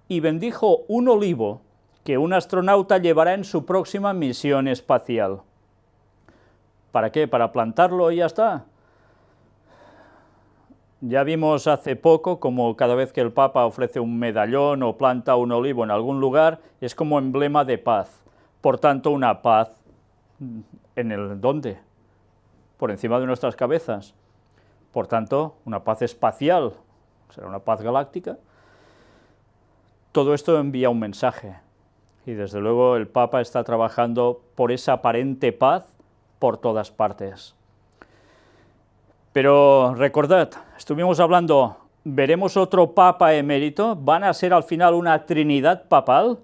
y bendijo un olivo que un astronauta llevará en su próxima misión espacial. ¿Para qué? ¿Para plantarlo y ya está? Ya vimos hace poco como cada vez que el Papa ofrece un medallón o planta un olivo en algún lugar, es como emblema de paz. Por tanto, una paz, ¿en el dónde? Por encima de nuestras cabezas. Por tanto, una paz espacial, será una paz galáctica. Todo esto envía un mensaje, y desde luego el Papa está trabajando por esa aparente paz por todas partes. Pero recordad, estuvimos hablando, ¿veremos otro Papa emérito? ¿Van a ser al final una Trinidad papal?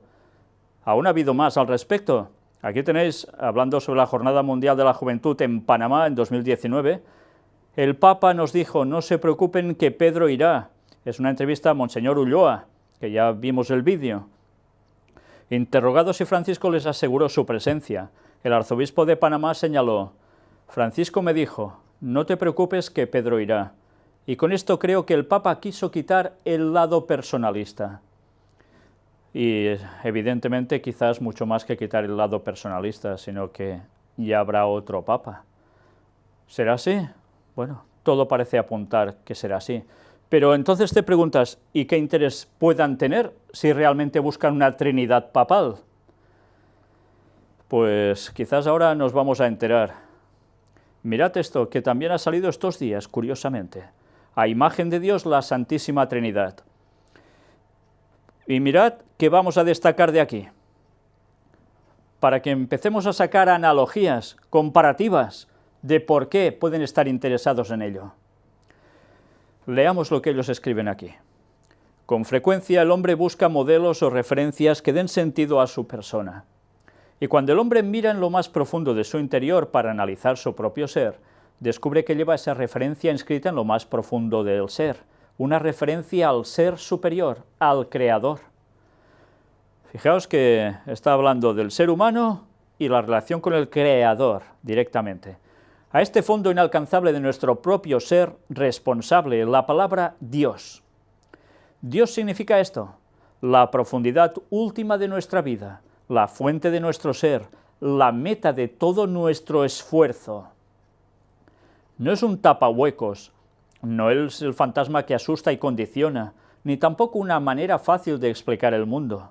Aún ha habido más al respecto. Aquí tenéis, hablando sobre la Jornada Mundial de la Juventud en Panamá en 2019, el Papa nos dijo, no se preocupen que Pedro irá. Es una entrevista a Monseñor Ulloa, que ya vimos el vídeo. Interrogados si Francisco les aseguró su presencia, el arzobispo de Panamá señaló, Francisco me dijo, no te preocupes que Pedro irá. Y con esto creo que el Papa quiso quitar el lado personalista. Y evidentemente quizás mucho más que quitar el lado personalista, sino que ya habrá otro Papa. ¿Será así? Bueno, todo parece apuntar que será así. Pero entonces te preguntas, ¿y qué interés puedan tener si realmente buscan una Trinidad papal? Pues quizás ahora nos vamos a enterar. Mirad esto, que también ha salido estos días, curiosamente. A imagen de Dios, la Santísima Trinidad. Y mirad qué vamos a destacar de aquí. Para que empecemos a sacar analogías comparativas de por qué pueden estar interesados en ello. Leamos lo que ellos escriben aquí. Con frecuencia el hombre busca modelos o referencias que den sentido a su persona. Y cuando el hombre mira en lo más profundo de su interior para analizar su propio ser, descubre que lleva esa referencia inscrita en lo más profundo del ser, una referencia al ser superior, al Creador. Fijaos que está hablando del ser humano y la relación con el Creador directamente. A este fondo inalcanzable de nuestro propio ser responsable, la palabra Dios. Dios significa esto, la profundidad última de nuestra vida, la fuente de nuestro ser, la meta de todo nuestro esfuerzo. No es un tapahuecos, no es el fantasma que asusta y condiciona, ni tampoco una manera fácil de explicar el mundo.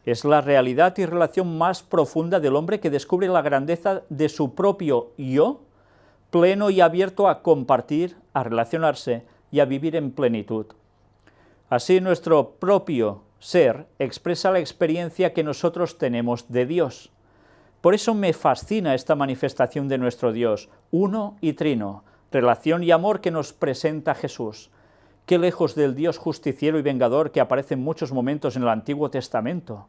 Es la realidad y relación más profunda del hombre que descubre la grandeza de su propio yo, pleno y abierto a compartir, a relacionarse y a vivir en plenitud. Así nuestro propio ser expresa la experiencia que nosotros tenemos de Dios. Por eso me fascina esta manifestación de nuestro Dios, uno y trino, relación y amor que nos presenta Jesús. Qué lejos del Dios justiciero y vengador que aparece en muchos momentos en el Antiguo Testamento.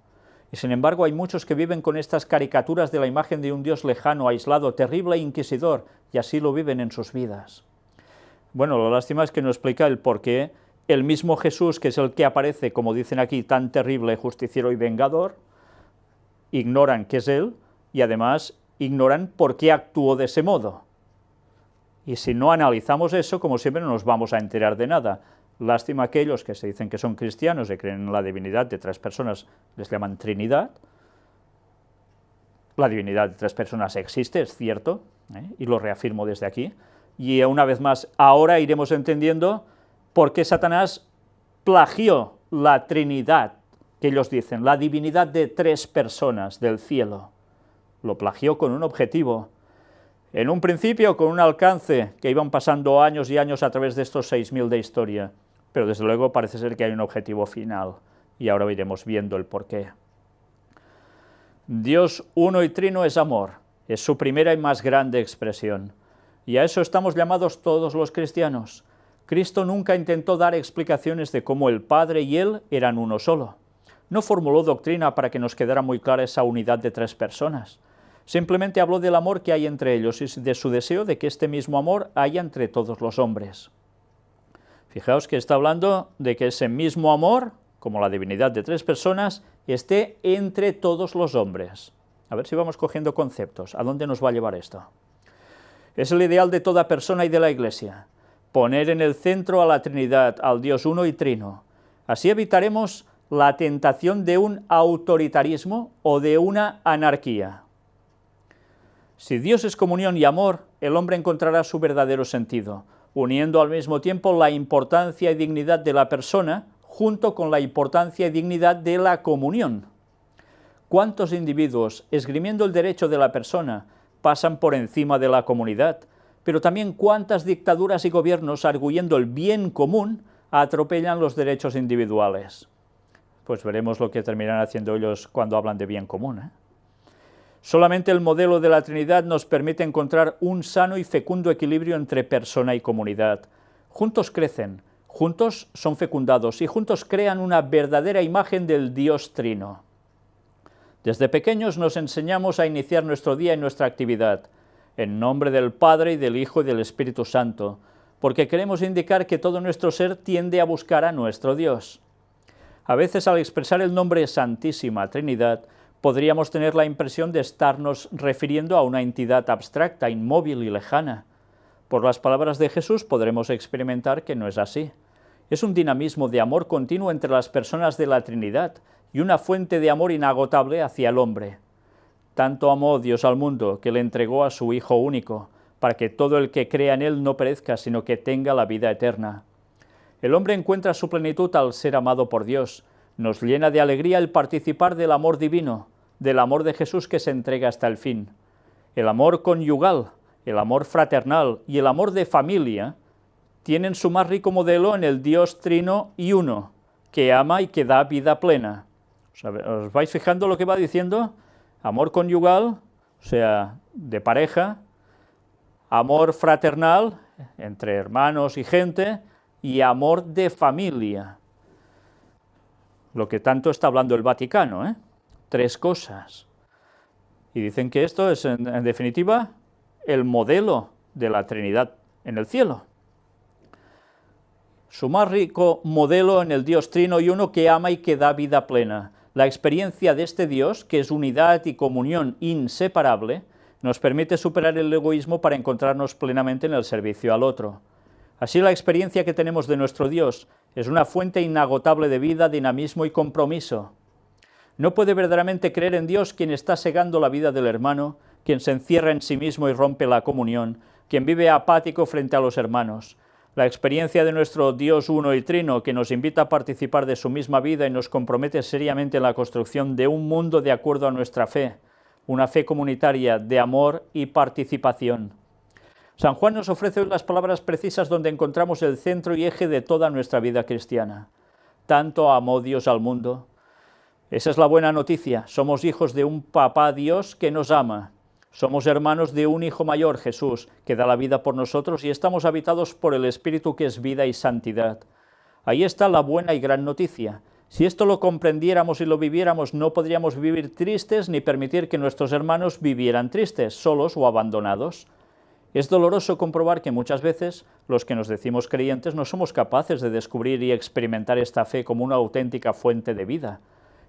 Y sin embargo hay muchos que viven con estas caricaturas de la imagen de un Dios lejano, aislado, terrible e inquisidor, y así lo viven en sus vidas. Bueno, la lástima es que no explica el por qué el mismo Jesús, que es el que aparece, como dicen aquí, tan terrible, justiciero y vengador, ignoran que es Él, y además ignoran por qué actuó de ese modo. Y si no analizamos eso, como siempre, no nos vamos a enterar de nada. Lástima aquellos que se dicen que son cristianos y creen en la divinidad de tres personas, les llaman Trinidad. La divinidad de tres personas existe, es cierto, y lo reafirmo desde aquí. Y una vez más, ahora iremos entendiendo por qué Satanás plagió la Trinidad, que ellos dicen, la divinidad de 3 personas del cielo. Lo plagió con un objetivo. En un principio con un alcance que iban pasando años y años a través de estos 6000 de historia, pero desde luego parece ser que hay un objetivo final, y ahora iremos viendo el porqué. Dios uno y trino es amor, es su primera y más grande expresión, y a eso estamos llamados todos los cristianos. Cristo nunca intentó dar explicaciones de cómo el Padre y Él eran uno solo. No formuló doctrina para que nos quedara muy clara esa unidad de 3 personas. Simplemente habló del amor que hay entre ellos y de su deseo de que este mismo amor haya entre todos los hombres. Fijaos que está hablando de que ese mismo amor, como la divinidad de 3 personas, esté entre todos los hombres. A ver si vamos cogiendo conceptos. ¿A dónde nos va a llevar esto? Es el ideal de toda persona y de la Iglesia. Poner en el centro a la Trinidad, al Dios uno y trino. Así evitaremos la tentación de un autoritarismo o de una anarquía. Si Dios es comunión y amor, el hombre encontrará su verdadero sentido, uniendo al mismo tiempo la importancia y dignidad de la persona junto con la importancia y dignidad de la comunión. ¿Cuántos individuos, esgrimiendo el derecho de la persona, pasan por encima de la comunidad? Pero también cuántas dictaduras y gobiernos, arguyendo el bien común, atropellan los derechos individuales. Pues veremos lo que terminarán haciendo ellos cuando hablan de bien común, Solamente el modelo de la Trinidad nos permite encontrar un sano y fecundo equilibrio entre persona y comunidad. Juntos crecen, juntos son fecundados y juntos crean una verdadera imagen del Dios Trino. Desde pequeños nos enseñamos a iniciar nuestro día y nuestra actividad, en nombre del Padre y del Hijo y del Espíritu Santo, porque queremos indicar que todo nuestro ser tiende a buscar a nuestro Dios. A veces al expresar el nombre Santísima Trinidad, podríamos tener la impresión de estarnos refiriendo a una entidad abstracta, inmóvil y lejana. Por las palabras de Jesús podremos experimentar que no es así. Es un dinamismo de amor continuo entre las personas de la Trinidad y una fuente de amor inagotable hacia el hombre. Tanto amó Dios al mundo que le entregó a su Hijo único, para que todo el que crea en Él no perezca, sino que tenga la vida eterna. El hombre encuentra su plenitud al ser amado por Dios. Nos llena de alegría el participar del amor divino, del amor de Jesús que se entrega hasta el fin. El amor conyugal, el amor fraternal y el amor de familia tienen su más rico modelo en el Dios Trino y Uno, que ama y que da vida plena. ¿Os vais fijando lo que va diciendo? Amor conyugal, o sea, de pareja, amor fraternal, entre hermanos y gente, y amor de familia. Lo que tanto está hablando el Vaticano, 3 cosas. Y dicen que esto es, en definitiva, el modelo de la Trinidad en el cielo. Su más rico modelo en el Dios Trino y Uno que ama y que da vida plena. La experiencia de este Dios, que es unidad y comunión inseparable, nos permite superar el egoísmo para encontrarnos plenamente en el servicio al otro. Así la experiencia que tenemos de nuestro Dios es una fuente inagotable de vida, dinamismo y compromiso. No puede verdaderamente creer en Dios quien está segando la vida del hermano, quien se encierra en sí mismo y rompe la comunión, quien vive apático frente a los hermanos. La experiencia de nuestro Dios uno y trino, que nos invita a participar de su misma vida y nos compromete seriamente en la construcción de un mundo de acuerdo a nuestra fe, una fe comunitaria de amor y participación. San Juan nos ofrece hoy las palabras precisas donde encontramos el centro y eje de toda nuestra vida cristiana. Tanto amó Dios al mundo. Esa es la buena noticia. Somos hijos de un papá Dios que nos ama. Somos hermanos de un Hijo mayor, Jesús, que da la vida por nosotros y estamos habitados por el Espíritu que es vida y santidad. Ahí está la buena y gran noticia. Si esto lo comprendiéramos y lo viviéramos, no podríamos vivir tristes ni permitir que nuestros hermanos vivieran tristes, solos o abandonados. Es doloroso comprobar que muchas veces los que nos decimos creyentes no somos capaces de descubrir y experimentar esta fe como una auténtica fuente de vida,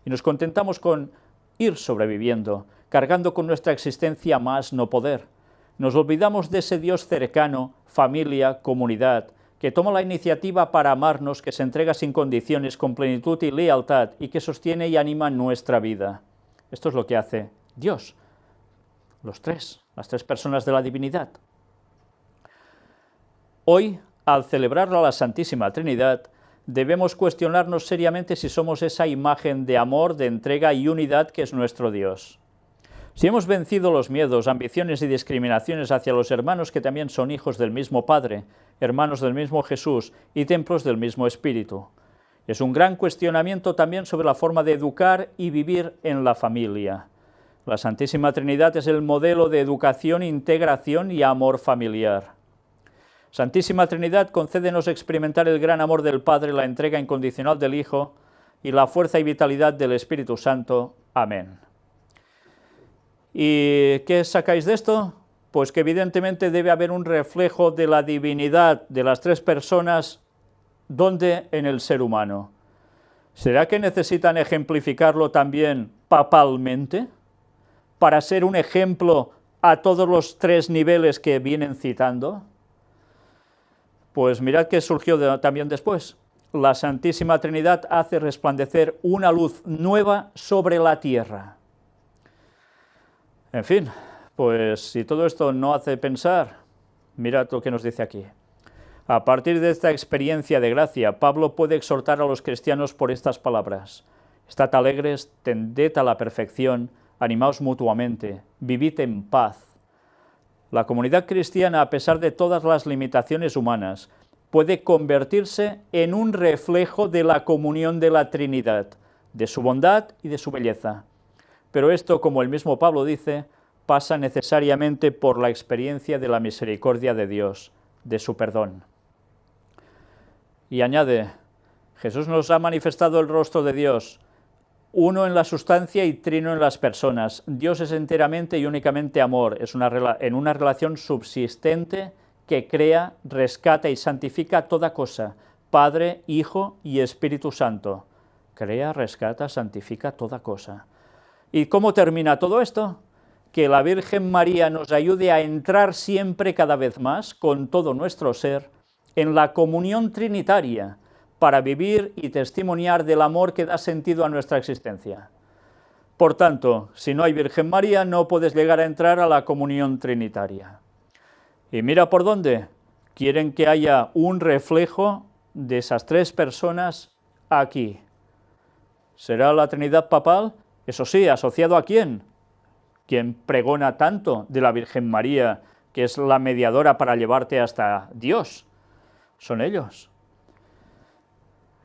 y nos contentamos con ir sobreviviendo, cargando con nuestra existencia más no poder. Nos olvidamos de ese Dios cercano, familia, comunidad, que toma la iniciativa para amarnos, que se entrega sin condiciones, con plenitud y lealtad, y que sostiene y anima nuestra vida. Esto es lo que hace Dios, las tres personas de la divinidad. Hoy, al celebrar a la Santísima Trinidad, debemos cuestionarnos seriamente si somos esa imagen de amor, de entrega y unidad que es nuestro Dios. Si hemos vencido los miedos, ambiciones y discriminaciones hacia los hermanos que también son hijos del mismo Padre, hermanos del mismo Jesús y templos del mismo Espíritu. Es un gran cuestionamiento también sobre la forma de educar y vivir en la familia. La Santísima Trinidad es el modelo de educación, integración y amor familiar. Santísima Trinidad, concédenos experimentar el gran amor del Padre, la entrega incondicional del Hijo y la fuerza y vitalidad del Espíritu Santo. Amén. ¿Y qué sacáis de esto? Pues que evidentemente debe haber un reflejo de la divinidad de las tres personas, ¿dónde? En el ser humano. ¿Será que necesitan ejemplificarlo también papalmente? Para ser un ejemplo a todos los tres niveles que vienen citando. Pues mirad que surgió también después. La Santísima Trinidad hace resplandecer una luz nueva sobre la tierra. En fin, pues si todo esto no hace pensar, mirad lo que nos dice aquí. A partir de esta experiencia de gracia, Pablo puede exhortar a los cristianos por estas palabras. Estad alegres, tended a la perfección, animaos mutuamente, vivid en paz. La comunidad cristiana, a pesar de todas las limitaciones humanas, puede convertirse en un reflejo de la comunión de la Trinidad, de su bondad y de su belleza. Pero esto, como el mismo Pablo dice, pasa necesariamente por la experiencia de la misericordia de Dios, de su perdón. Y añade, Jesús nos ha manifestado el rostro de Dios, uno en la sustancia y trino en las personas. Dios es enteramente y únicamente amor, es en una relación subsistente que crea, rescata y santifica toda cosa, Padre, Hijo y Espíritu Santo. Crea, rescata, santifica toda cosa. ¿Y cómo termina todo esto? Que la Virgen María nos ayude a entrar siempre cada vez más, con todo nuestro ser, en la comunión trinitaria, para vivir y testimoniar del amor que da sentido a nuestra existencia. Por tanto, si no hay Virgen María, no puedes llegar a entrar a la comunión trinitaria. Y mira por dónde. Quieren que haya un reflejo de esas tres personas aquí. ¿Será la Trinidad papal? Eso sí, ¿asociado a quién? ¿Quién pregona tanto de la Virgen María, que es la mediadora para llevarte hasta Dios? Son ellos.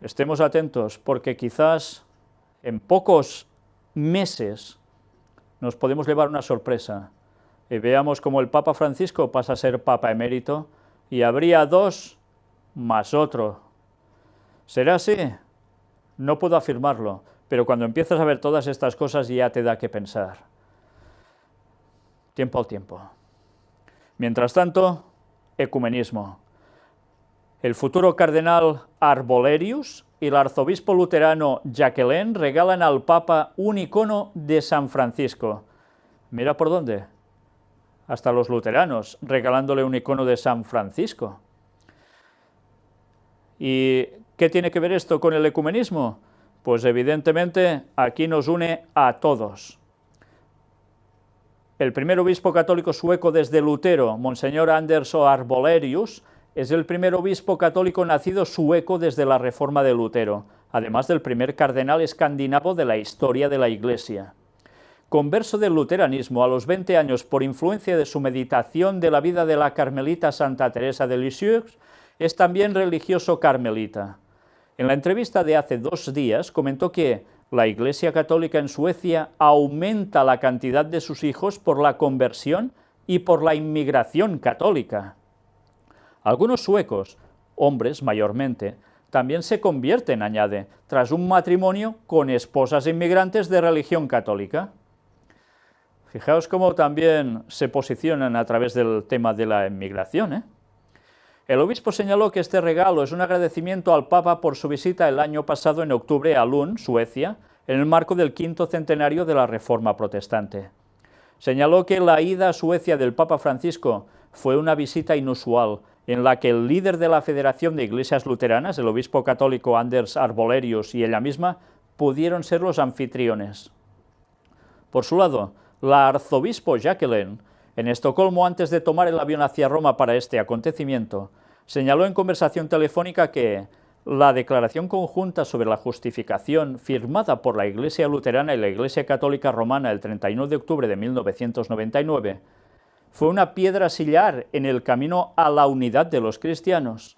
Estemos atentos, porque quizás en pocos meses nos podemos llevar una sorpresa y veamos cómo el Papa Francisco pasa a ser Papa emérito y habría dos más otro. ¿Será así? No puedo afirmarlo, pero cuando empiezas a ver todas estas cosas ya te da que pensar. Tiempo al tiempo. Mientras tanto, ecumenismo. El futuro cardenal Arbolerius y el arzobispo luterano Jacquelin regalan al Papa un icono de San Francisco. Mira por dónde. Hasta los luteranos, regalándole un icono de San Francisco. ¿Y qué tiene que ver esto con el ecumenismo? Pues evidentemente aquí nos une a todos. El primer obispo católico sueco desde Lutero, Monseñor Anders Arbolerius, es el primer obispo católico nacido sueco desde la Reforma de Lutero, además del primer cardenal escandinavo de la historia de la Iglesia. Converso del luteranismo a los 20 años por influencia de su meditación de la vida de la carmelita Santa Teresa de Lisieux, es también religioso carmelita. En la entrevista de hace 2 días comentó que la Iglesia Católica en Suecia aumenta la cantidad de sus hijos por la conversión y por la inmigración católica. Algunos suecos, hombres mayormente, también se convierten, añade, tras un matrimonio con esposas inmigrantes de religión católica. Fijaos cómo también se posicionan a través del tema de la inmigración, ¿eh? El obispo señaló que este regalo es un agradecimiento al Papa por su visita el año pasado en octubre a Lund, Suecia, en el marco del 5º centenario de la Reforma Protestante. Señaló que la ida a Suecia del Papa Francisco fue una visita inusual, en la que el líder de la Federación de Iglesias Luteranas, el obispo católico Anders Arbolerius y ella misma, pudieron ser los anfitriones. Por su lado, la arzobispo Jacquelin, en Estocolmo antes de tomar el avión hacia Roma para este acontecimiento, señaló en conversación telefónica que La declaración conjunta sobre la justificación, firmada por la Iglesia Luterana y la Iglesia Católica Romana el 31 de octubre de 1999, fue una piedra sillar en el camino a la unidad de los cristianos.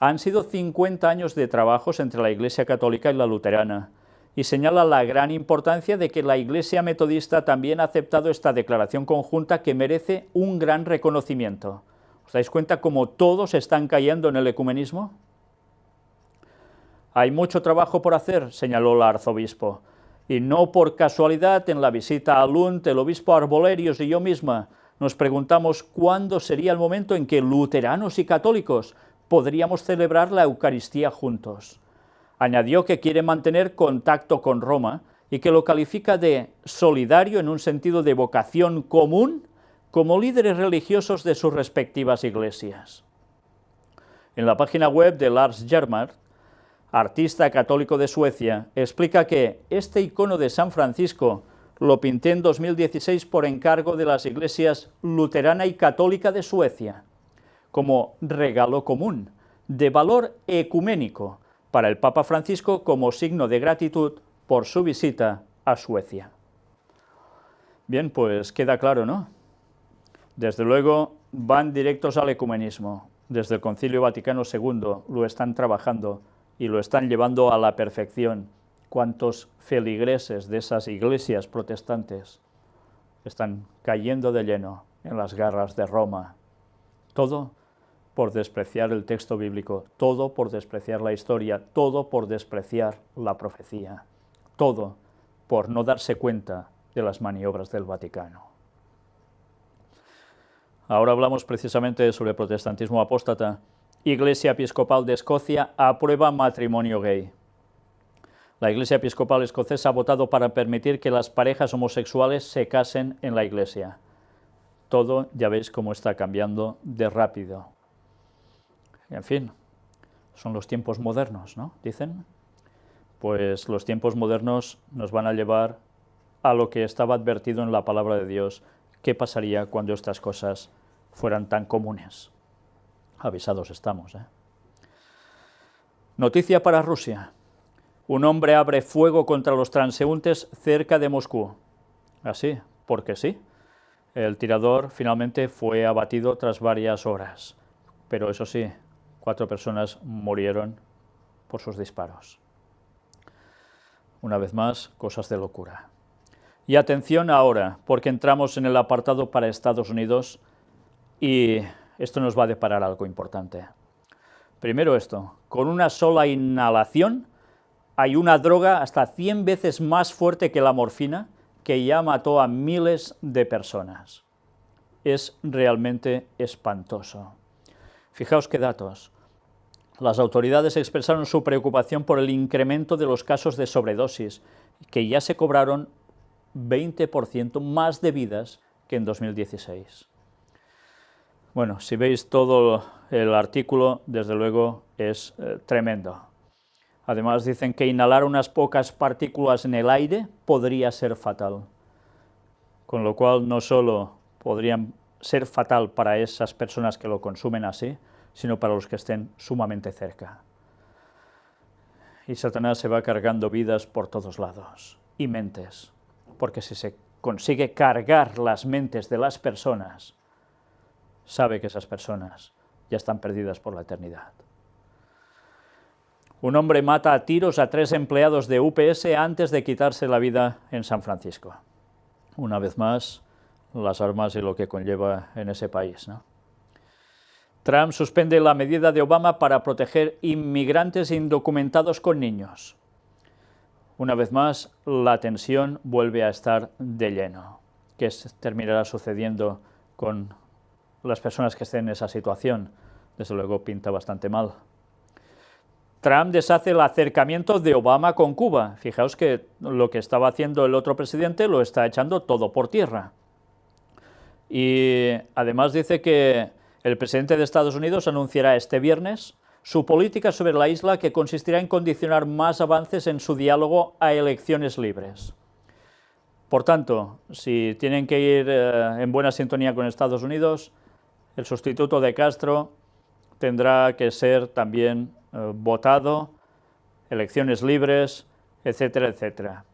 Han sido 50 años de trabajos entre la Iglesia Católica y la Luterana, y señala la gran importancia de que la Iglesia Metodista también ha aceptado esta declaración conjunta que merece un gran reconocimiento. ¿Os dais cuenta cómo todos están cayendo en el ecumenismo? Hay mucho trabajo por hacer, señaló el arzobispo, y no por casualidad en la visita a Lund el obispo Arbolerios y yo misma nos preguntamos cuándo sería el momento en que luteranos y católicos podríamos celebrar la Eucaristía juntos. Añadió que quiere mantener contacto con Roma y que lo califica de solidario en un sentido de vocación común como líderes religiosos de sus respectivas iglesias. En la página web de Lars Germar, artista católico de Suecia, explica que este icono de San Francisco lo pinté en 2016 por encargo de las iglesias luterana y católica de Suecia, como regalo común, de valor ecuménico, para el Papa Francisco como signo de gratitud por su visita a Suecia. Bien, pues queda claro, ¿no? Desde luego van directos al ecumenismo. Desde el Concilio Vaticano II lo están trabajando y lo están llevando a la perfección. Cuántos feligreses de esas iglesias protestantes están cayendo de lleno en las garras de Roma. Todo por despreciar el texto bíblico, todo por despreciar la historia, todo por despreciar la profecía, todo por no darse cuenta de las maniobras del Vaticano. Ahora hablamos precisamente sobre el protestantismo apóstata. Iglesia Episcopal de Escocia aprueba matrimonio gay. La Iglesia Episcopal escocesa ha votado para permitir que las parejas homosexuales se casen en la Iglesia. Todo, ya veis cómo está cambiando de rápido. En fin, son los tiempos modernos, ¿no? Dicen. Pues los tiempos modernos nos van a llevar a lo que estaba advertido en la palabra de Dios. ¿Qué pasaría cuando estas cosas fueran tan comunes? Avisados estamos, ¿eh? Noticia para Rusia. Un hombre abre fuego contra los transeúntes cerca de Moscú. Así, porque sí. El tirador finalmente fue abatido tras varias horas. Pero eso sí, 4 personas murieron por sus disparos. Una vez más, cosas de locura. Y atención ahora, porque entramos en el apartado para Estados Unidos y esto nos va a deparar algo importante. Primero esto, con una sola inhalación hay una droga hasta 100 veces más fuerte que la morfina que ya mató a miles de personas. Es realmente espantoso. Fijaos qué datos. Las autoridades expresaron su preocupación por el incremento de los casos de sobredosis, que ya se cobraron 20% más de vidas que en 2016. Bueno, si veis todo el artículo, desde luego es tremendo. Además dicen que inhalar unas pocas partículas en el aire podría ser fatal, con lo cual no solo podrían ser fatal para esas personas que lo consumen así, sino para los que estén sumamente cerca. Y Satanás se va cargando vidas por todos lados, y mentes, porque si se consigue cargar las mentes de las personas, sabe que esas personas ya están perdidas por la eternidad. Un hombre mata a tiros a 3 empleados de UPS antes de quitarse la vida en San Francisco. Una vez más, las armas y lo que conlleva en ese país, ¿no? Trump suspende la medida de Obama para proteger inmigrantes indocumentados con niños. Una vez más, la tensión vuelve a estar de lleno. ¿Qué terminará sucediendo con las personas que estén en esa situación? Desde luego pinta bastante mal. Trump deshace el acercamiento de Obama con Cuba. Fijaos que lo que estaba haciendo el otro presidente lo está echando todo por tierra. Y además dice que el presidente de Estados Unidos anunciará este viernes su política sobre la isla, que consistirá en condicionar más avances en su diálogo a elecciones libres. Por tanto, si tienen que ir en buena sintonía con Estados Unidos, el sustituto de Castro tendrá que ser también votado, elecciones libres, etcétera, etcétera.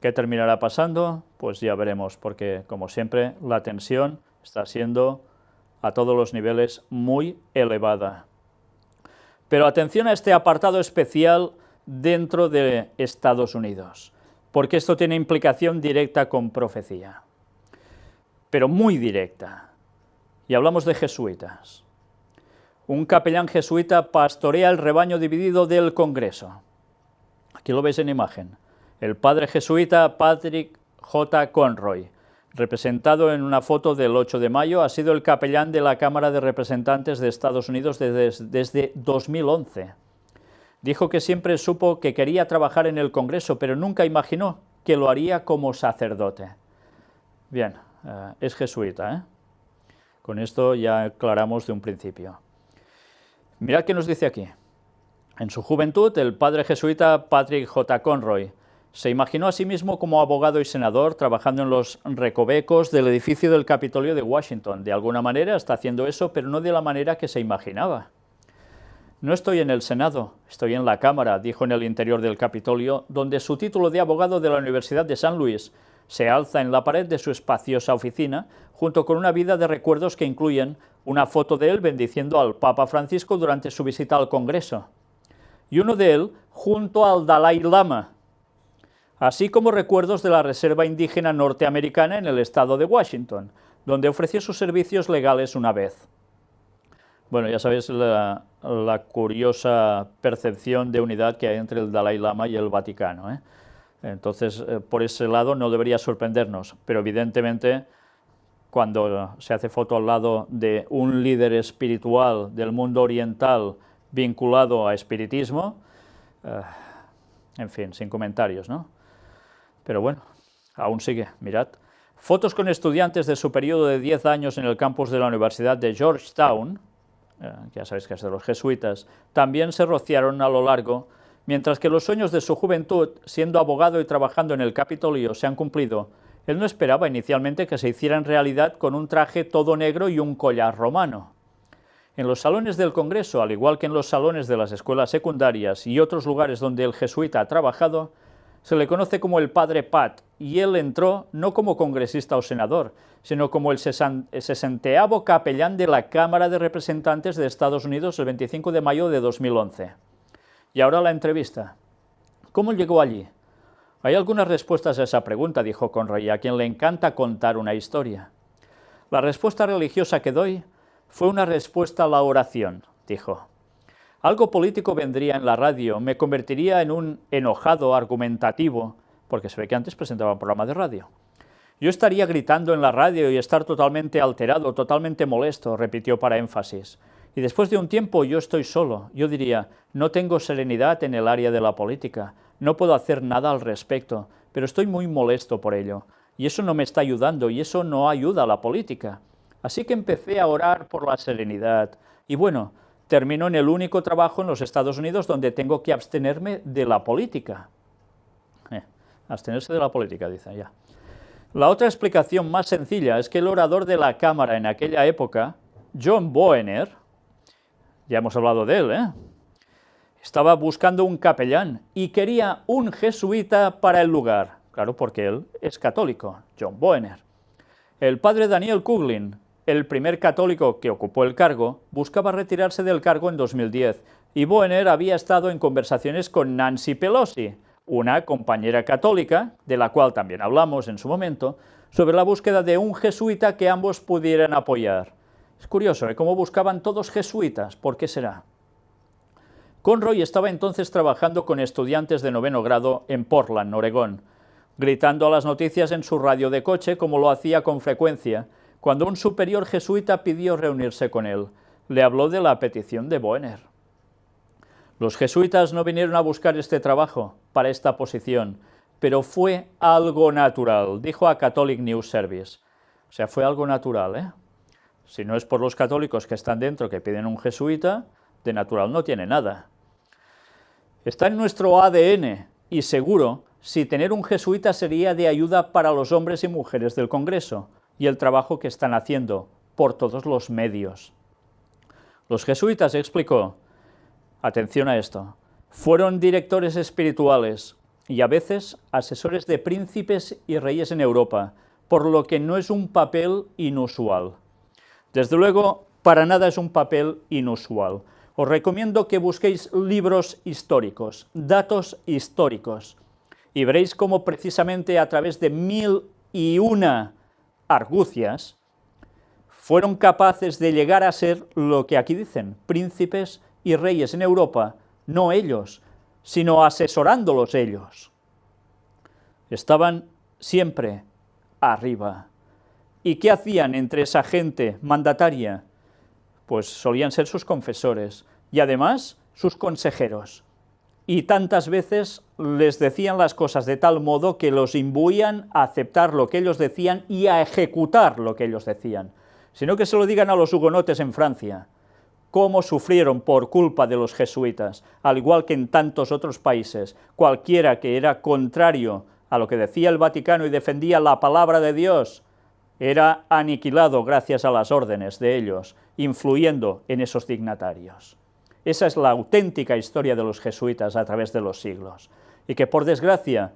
¿Qué terminará pasando? Pues ya veremos, porque como siempre la tensión está siendo a todos los niveles muy elevada. Pero atención a este apartado especial dentro de Estados Unidos, porque esto tiene implicación directa con profecía, pero muy directa. Y hablamos de jesuitas. Un capellán jesuita pastorea el rebaño dividido del Congreso. Aquí lo veis en imagen. El padre jesuita Patrick J. Conroy, representado en una foto del 8 de mayo, ha sido el capellán de la Cámara de Representantes de Estados Unidos desde 2011. Dijo que siempre supo que quería trabajar en el Congreso, pero nunca imaginó que lo haría como sacerdote. Bien, es jesuita, ¿eh? Con esto ya aclaramos de un principio. Mirad qué nos dice aquí. En su juventud, el padre jesuita Patrick J. Conroy se imaginó a sí mismo como abogado y senador trabajando en los recovecos del edificio del Capitolio de Washington. De alguna manera está haciendo eso, pero no de la manera que se imaginaba. No estoy en el Senado, estoy en la Cámara, dijo en el interior del Capitolio, donde su título de abogado de la Universidad de San Luis se alza en la pared de su espaciosa oficina, junto con una vida de recuerdos que incluyen una foto de él bendiciendo al Papa Francisco durante su visita al Congreso, y uno de él junto al Dalai Lama, así como recuerdos de la Reserva Indígena Norteamericana en el estado de Washington, donde ofreció sus servicios legales una vez. Bueno, ya sabéis la curiosa percepción de unidad que hay entre el Dalai Lama y el Vaticano, ¿eh? Entonces, por ese lado no debería sorprendernos, pero evidentemente cuando se hace foto al lado de un líder espiritual del mundo oriental vinculado a espiritismo, en fin, sin comentarios, ¿no? Pero bueno, aún sigue, mirad. Fotos con estudiantes de su periodo de 10 años en el campus de la Universidad de Georgetown, ya sabéis que es de los jesuitas, también se rociaron a lo largo. Mientras que los sueños de su juventud, siendo abogado y trabajando en el Capitolio, se han cumplido, él no esperaba inicialmente que se hicieran realidad con un traje todo negro y un collar romano. En los salones del Congreso, al igual que en los salones de las escuelas secundarias y otros lugares donde el jesuita ha trabajado, se le conoce como el Padre Pat, y él entró no como congresista o senador, sino como el 60º capellán de la Cámara de Representantes de Estados Unidos el 25 de mayo de 2011. Y ahora la entrevista. ¿Cómo llegó allí? Hay algunas respuestas a esa pregunta, dijo Conroy, a quien le encanta contar una historia. La respuesta religiosa que doy fue una respuesta a la oración, dijo. Algo político vendría en la radio, me convertiría en un enojado argumentativo, porque se ve que antes presentaba un programa de radio. Yo estaría gritando en la radio y estar totalmente alterado, totalmente molesto, repitió para énfasis. Y después de un tiempo yo estoy solo, yo diría, no tengo serenidad en el área de la política, no puedo hacer nada al respecto, pero estoy muy molesto por ello, y eso no me está ayudando, y eso no ayuda a la política. Así que empecé a orar por la serenidad, y bueno, terminó en el único trabajo en los Estados Unidos donde tengo que abstenerme de la política. Abstenerse de la política, dice ya. La otra explicación más sencilla es que el orador de la Cámara en aquella época, John Boehner, ya hemos hablado de él, estaba buscando un capellán y quería un jesuita para el lugar. Claro, porque él es católico, John Boehner. El padre Daniel Kuglin, el primer católico que ocupó el cargo, buscaba retirarse del cargo en 2010, y Boehner había estado en conversaciones con Nancy Pelosi, una compañera católica, de la cual también hablamos en su momento, sobre la búsqueda de un jesuita que ambos pudieran apoyar. Es curioso, cómo buscaban todos jesuitas, ¿por qué será? Conroy estaba entonces trabajando con estudiantes de 9º grado en Portland, Oregón, gritando a las noticias en su radio de coche como lo hacía con frecuencia, cuando un superior jesuita pidió reunirse con él. Le habló de la petición de Boehner. Los jesuitas no vinieron a buscar este trabajo para esta posición, pero fue algo natural, dijo a Catholic News Service. O sea, fue algo natural, ¿eh? Si no es por los católicos que están dentro que piden un jesuita, de natural no tiene nada. Está en nuestro ADN, y seguro, si tener un jesuita sería de ayuda para los hombres y mujeres del Congreso, y el trabajo que están haciendo, por todos los medios. Los jesuitas, explicó, Atención a esto. Fueron directores espirituales y a veces asesores de príncipes y reyes en Europa, por lo que no es un papel inusual. Desde luego, para nada es un papel inusual. Os recomiendo que busquéis libros históricos, datos históricos, y veréis cómo precisamente a través de 1001 argucias fueron capaces de llegar a ser lo que aquí dicen, príncipes y reyes en Europa, no ellos, sino asesorándolos ellos. Estaban siempre arriba. ¿Y qué hacían entre esa gente mandataria? Pues solían ser sus confesores y además sus consejeros. Y tantas veces les decían las cosas de tal modo que los imbuían a aceptar lo que ellos decían y a ejecutar lo que ellos decían. Sino que se lo digan a los hugonotes en Francia, cómo sufrieron por culpa de los jesuitas, al igual que en tantos otros países. Cualquiera que era contrario a lo que decía el Vaticano y defendía la palabra de Dios, era aniquilado gracias a las órdenes de ellos, influyendo en esos dignatarios. Esa es la auténtica historia de los jesuitas a través de los siglos, y que por desgracia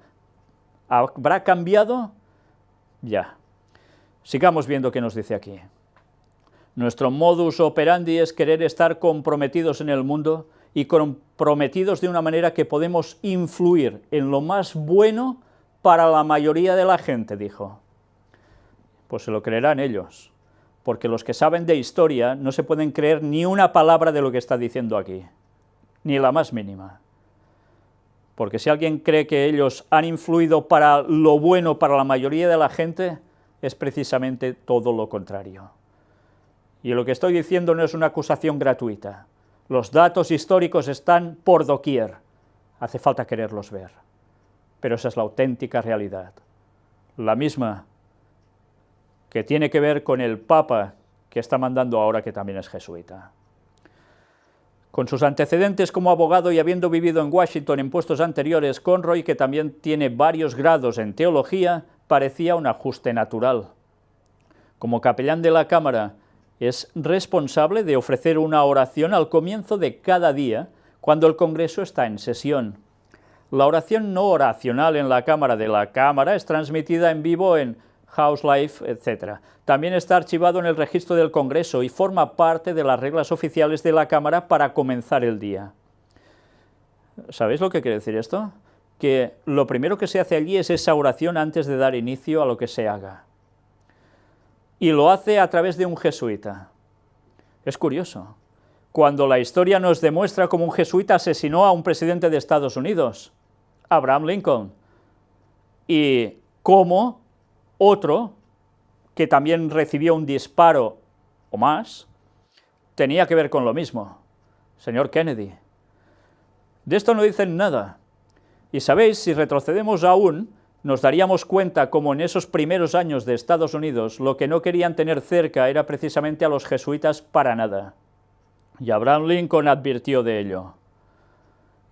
habrá cambiado ya. Sigamos viendo qué nos dice aquí. Nuestro modus operandi es querer estar comprometidos en el mundo y comprometidos de una manera que podemos influir en lo más bueno para la mayoría de la gente, dijo. Pues se lo creerán ellos, porque los que saben de historia no se pueden creer ni una palabra de lo que está diciendo aquí, ni la más mínima. Porque si alguien cree que ellos han influido para lo bueno para la mayoría de la gente, es precisamente todo lo contrario. Y lo que estoy diciendo no es una acusación gratuita. Los datos históricos están por doquier. Hace falta quererlos ver. Pero esa es la auténtica realidad. La misma que tiene que ver con el Papa que está mandando ahora, que también es jesuita. Con sus antecedentes como abogado y habiendo vivido en Washington en puestos anteriores, Conroy, que también tiene varios grados en teología, parecía un ajuste natural. Como capellán de la Cámara, es responsable de ofrecer una oración al comienzo de cada día, cuando el Congreso está en sesión. La oración no oracional en la Cámara de la Cámara es transmitida en vivo en House Life, etc. También está archivado en el registro del Congreso y forma parte de las reglas oficiales de la Cámara para comenzar el día. ¿Sabéis lo que quiere decir esto? Que lo primero que se hace allí es esa oración antes de dar inicio a lo que se haga. Y lo hace a través de un jesuita. Es curioso. Cuando la historia nos demuestra cómo un jesuita asesinó a un presidente de Estados Unidos, Abraham Lincoln, y cómo otro, que también recibió un disparo o más, tenía que ver con lo mismo, señor Kennedy. De esto no dicen nada. Y sabéis, si retrocedemos aún, nos daríamos cuenta como en esos primeros años de Estados Unidos lo que no querían tener cerca era precisamente a los jesuitas para nada. Y Abraham Lincoln advirtió de ello.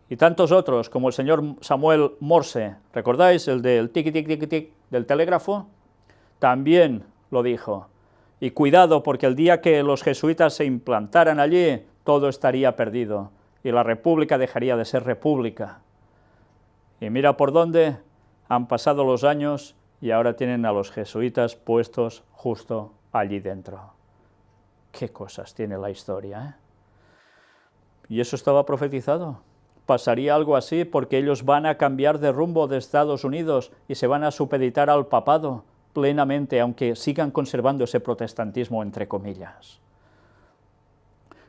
Y tantos otros, como el señor Samuel Morse, ¿recordáis? El del tiqui-tiqui-tiqui-tic del telégrafo, también lo dijo. Y cuidado, porque el día que los jesuitas se implantaran allí, todo estaría perdido, y la república dejaría de ser república. Y mira por dónde han pasado los años y ahora tienen a los jesuitas puestos justo allí dentro. Qué cosas tiene la historia, ¿eh? Y eso estaba profetizado. Pasaría algo así porque ellos van a cambiar de rumbo de Estados Unidos y se van a supeditar al papado plenamente, aunque sigan conservando ese protestantismo entre comillas.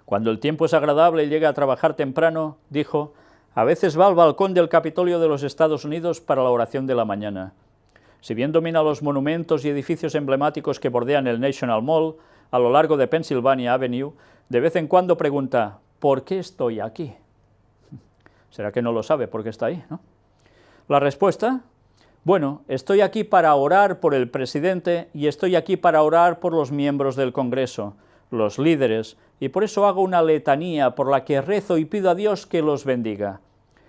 Cuando el tiempo es agradable y llega a trabajar temprano, dijo, a veces va al balcón del Capitolio de los Estados Unidos para la oración de la mañana. Si bien domina los monumentos y edificios emblemáticos que bordean el National Mall a lo largo de Pennsylvania Avenue, de vez en cuando pregunta, ¿por qué estoy aquí? ¿Será que no lo sabe por qué está ahí, no? La respuesta, bueno, estoy aquí para orar por el presidente y estoy aquí para orar por los miembros del Congreso, los líderes, y por eso hago una letanía por la que rezo y pido a Dios que los bendiga.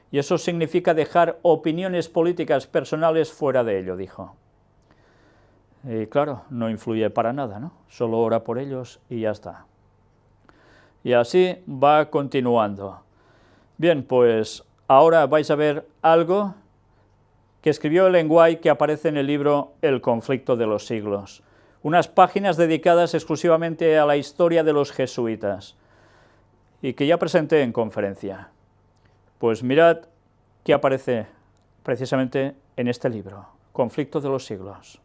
Y eso significa dejar opiniones políticas personales fuera de ello, dijo. Y claro, no influye para nada, ¿no? Solo ora por ellos y ya está. Y así va continuando. Bien, pues ahora vais a ver algo que escribió Ellen White que aparece en el libro El conflicto de los siglos. Unas páginas dedicadas exclusivamente a la historia de los jesuitas y que ya presenté en conferencia. Pues mirad qué aparece precisamente en este libro, Conflicto de los siglos.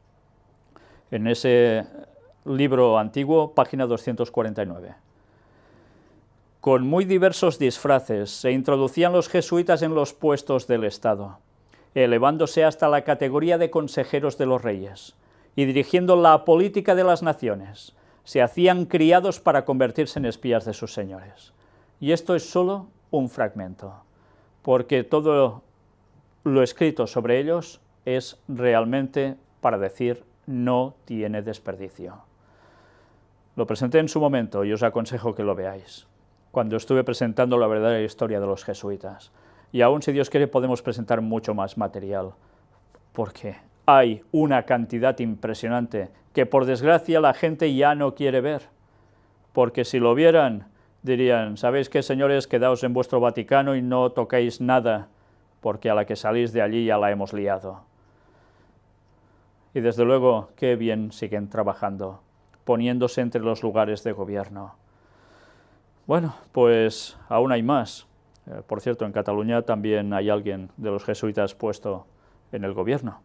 En ese libro antiguo, página 249. Con muy diversos disfraces se introducían los jesuitas en los puestos del Estado, elevándose hasta la categoría de consejeros de los reyes, y dirigiendo la política de las naciones, se hacían criados para convertirse en espías de sus señores. Y esto es solo un fragmento, porque todo lo escrito sobre ellos es realmente para decir no tiene desperdicio. Lo presenté en su momento y os aconsejo que lo veáis, cuando estuve presentando la verdadera historia de los jesuitas. Y aún, si Dios quiere, podemos presentar mucho más material, porque hay una cantidad impresionante que, por desgracia, la gente ya no quiere ver, porque si lo vieran, dirían, ¿sabéis qué, señores? Quedaos en vuestro Vaticano y no toquéis nada, porque a la que salís de allí ya la hemos liado. Y desde luego, qué bien siguen trabajando, poniéndose entre los lugares de gobierno. Bueno, pues aún hay más. Por cierto, en Cataluña también hay alguien de los jesuitas puesto en el gobierno.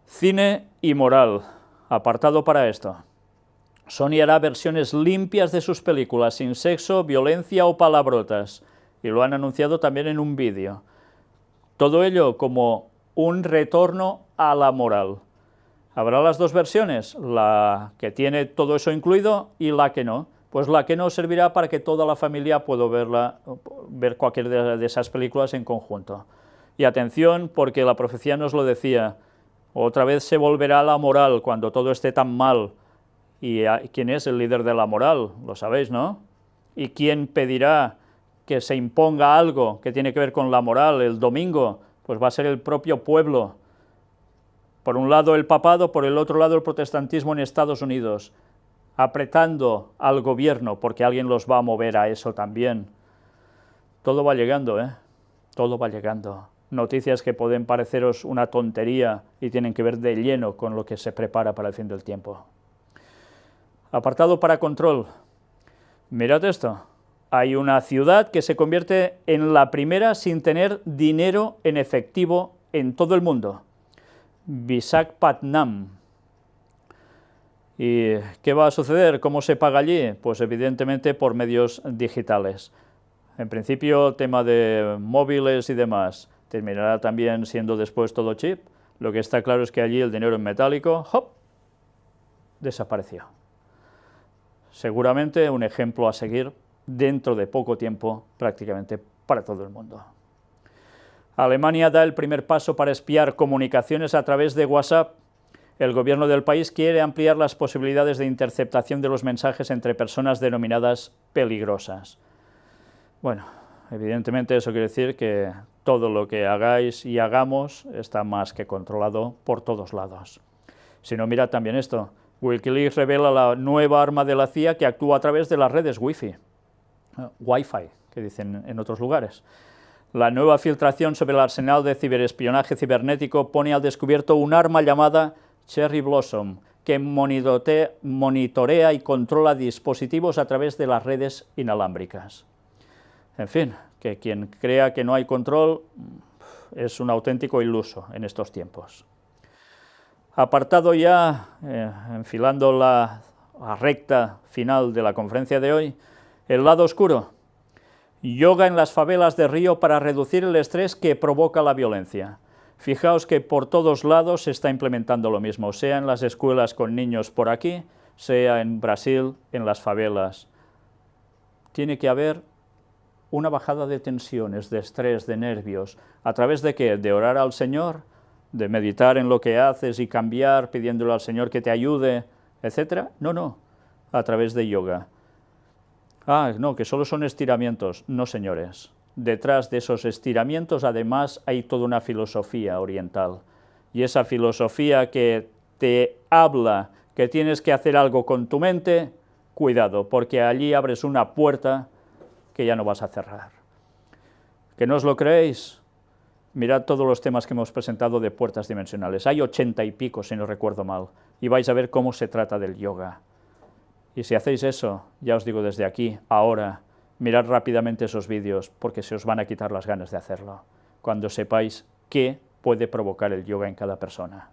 Cine y moral, apartado para esto. Sony hará versiones limpias de sus películas, sin sexo, violencia o palabrotas, y lo han anunciado también en un vídeo. Todo ello como un retorno a la moral. Habrá las dos versiones, la que tiene todo eso incluido y la que no. Pues la que no servirá para que toda la familia pueda ver cualquier de esas películas en conjunto. Y atención, porque la profecía nos lo decía, otra vez se volverá a la moral cuando todo esté tan mal. ¿Y quién es el líder de la moral? Lo sabéis, ¿no? ¿Y quién pedirá que se imponga algo que tiene que ver con la moral el domingo? Pues va a ser el propio pueblo. Por un lado el papado, por el otro lado el protestantismo en Estados Unidos, apretando al gobierno, porque alguien los va a mover a eso también. Todo va llegando, ¿eh? Todo va llegando. Noticias que pueden pareceros una tontería y tienen que ver de lleno con lo que se prepara para el fin del tiempo. Apartado para control. Mirad esto. Hay una ciudad que se convierte en la primera sin tener dinero en efectivo en todo el mundo. Visakhapatnam. ¿Y qué va a suceder? ¿Cómo se paga allí? Pues evidentemente por medios digitales. En principio, tema de móviles y demás. Terminará también siendo después todo chip. Lo que está claro es que allí el dinero en metálico, ¡hop!, desapareció. Seguramente un ejemplo a seguir dentro de poco tiempo, prácticamente para todo el mundo. Alemania da el primer paso para espiar comunicaciones a través de WhatsApp. El gobierno del país quiere ampliar las posibilidades de interceptación de los mensajes entre personas denominadas peligrosas. Bueno, evidentemente eso quiere decir que todo lo que hagáis y hagamos está más que controlado por todos lados. Si no, mirad también esto. Wikileaks revela la nueva arma de la CIA que actúa a través de las redes Wi-Fi, que dicen en otros lugares. La nueva filtración sobre el arsenal de ciberespionaje cibernético pone al descubierto un arma llamada Cherry Blossom, que monitorea y controla dispositivos a través de las redes inalámbricas. En fin, que quien crea que no hay control es un auténtico iluso en estos tiempos. Apartado ya, enfilando la recta final de la conferencia de hoy, el lado oscuro. Yoga en las favelas de Río para reducir el estrés que provoca la violencia. Fijaos que por todos lados se está implementando lo mismo, sea en las escuelas con niños por aquí, sea en Brasil, en las favelas. Tiene que haber una bajada de tensiones, de estrés, de nervios. ¿A través de qué? De orar al Señor, de meditar en lo que haces y cambiar, pidiéndole al Señor que te ayude, etc. No, a través de yoga. Ah, no, que solo son estiramientos. No, señores. Detrás de esos estiramientos, además, hay toda una filosofía oriental. Y esa filosofía que te habla que tienes que hacer algo con tu mente, cuidado, porque allí abres una puerta que ya no vas a cerrar. ¿Que no os lo creéis? Mirad todos los temas que hemos presentado de puertas dimensionales. Hay 80 y pico, si no recuerdo mal, y vais a ver cómo se trata del yoga. Y si hacéis eso, ya os digo desde aquí, ahora, mirad rápidamente esos vídeos, porque se os van a quitar las ganas de hacerlo, cuando sepáis qué puede provocar el yoga en cada persona.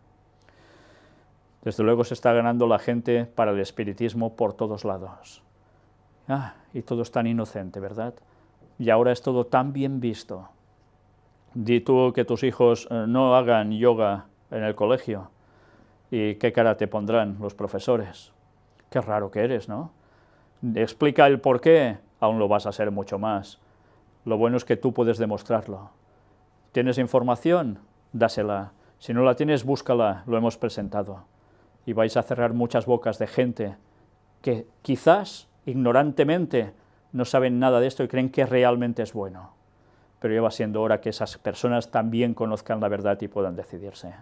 Desde luego se está ganando la gente para el espiritismo por todos lados. Y todo es tan inocente, ¿verdad? Y ahora es todo tan bien visto. Di tú que tus hijos no hagan yoga en el colegio, y qué cara te pondrán los profesores. Qué raro que eres, ¿no? Explica el por qué, aún lo vas a ser mucho más. Lo bueno es que tú puedes demostrarlo. ¿Tienes información? Dásela. Si no la tienes, búscala, lo hemos presentado. Y vais a cerrar muchas bocas de gente que quizás, ignorantemente, no saben nada de esto y creen que realmente es bueno. Pero ya va siendo hora que esas personas también conozcan la verdad y puedan decidirse.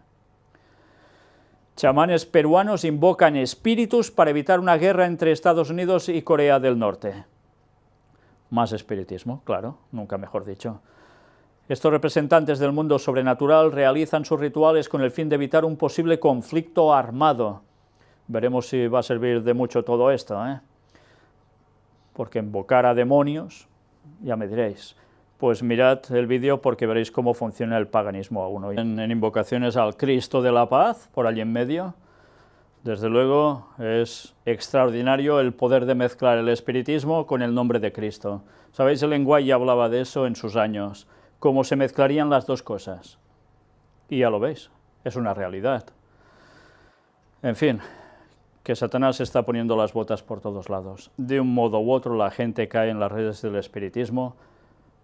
Chamanes peruanos invocan espíritus para evitar una guerra entre Estados Unidos y Corea del Norte. Más espiritismo, claro, nunca mejor dicho. Estos representantes del mundo sobrenatural realizan sus rituales con el fin de evitar un posible conflicto armado. Veremos si va a servir de mucho todo esto, ¿eh? Porque invocar a demonios, ya me diréis. Pues mirad el vídeo porque veréis cómo funciona el paganismo aún hoy. En invocaciones al Cristo de la Paz, por allí en medio, desde luego es extraordinario el poder de mezclar el espiritismo con el nombre de Cristo. ¿Sabéis? El lenguaje ya hablaba de eso en sus años, cómo se mezclarían las dos cosas. Y ya lo veis, es una realidad. En fin, que Satanás está poniendo las botas por todos lados. De un modo u otro la gente cae en las redes del espiritismo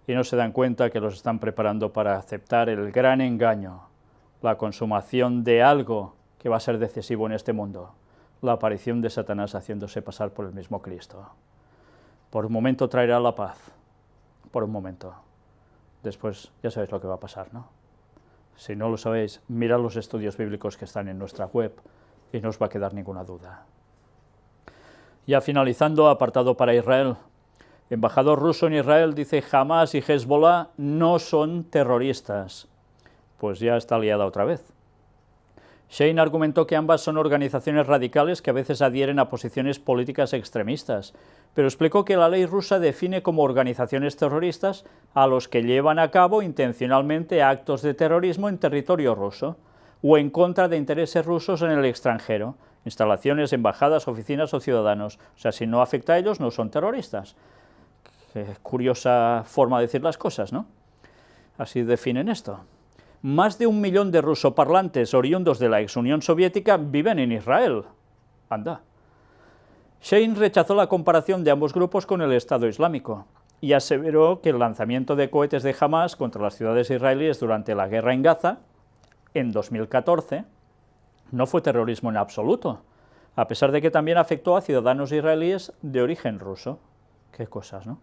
y no se dan cuenta que los están preparando para aceptar el gran engaño, la consumación de algo que va a ser decisivo en este mundo, la aparición de Satanás haciéndose pasar por el mismo Cristo. Por un momento traerá la paz, por un momento. Después ya sabéis lo que va a pasar, ¿no? Si no lo sabéis, mirad los estudios bíblicos que están en nuestra web y no os va a quedar ninguna duda. Ya finalizando, apartado para Israel. Embajador ruso en Israel dice: Hamas y Hezbollah no son terroristas. Pues ya está liada otra vez. Shein argumentó que ambas son organizaciones radicales que a veces adhieren a posiciones políticas extremistas, pero explicó que la ley rusa define como organizaciones terroristas a los que llevan a cabo intencionalmente actos de terrorismo en territorio ruso o en contra de intereses rusos en el extranjero, instalaciones, embajadas, oficinas o ciudadanos. O sea, si no afecta a ellos, no son terroristas. Qué curiosa forma de decir las cosas, ¿no? Así definen esto. Más de 1 millón de rusoparlantes oriundos de la ex Unión Soviética viven en Israel. Anda. Shein rechazó la comparación de ambos grupos con el Estado Islámico y aseveró que el lanzamiento de cohetes de Hamas contra las ciudades israelíes durante la guerra en Gaza, en 2014, no fue terrorismo en absoluto, a pesar de que también afectó a ciudadanos israelíes de origen ruso. Qué cosas, ¿no?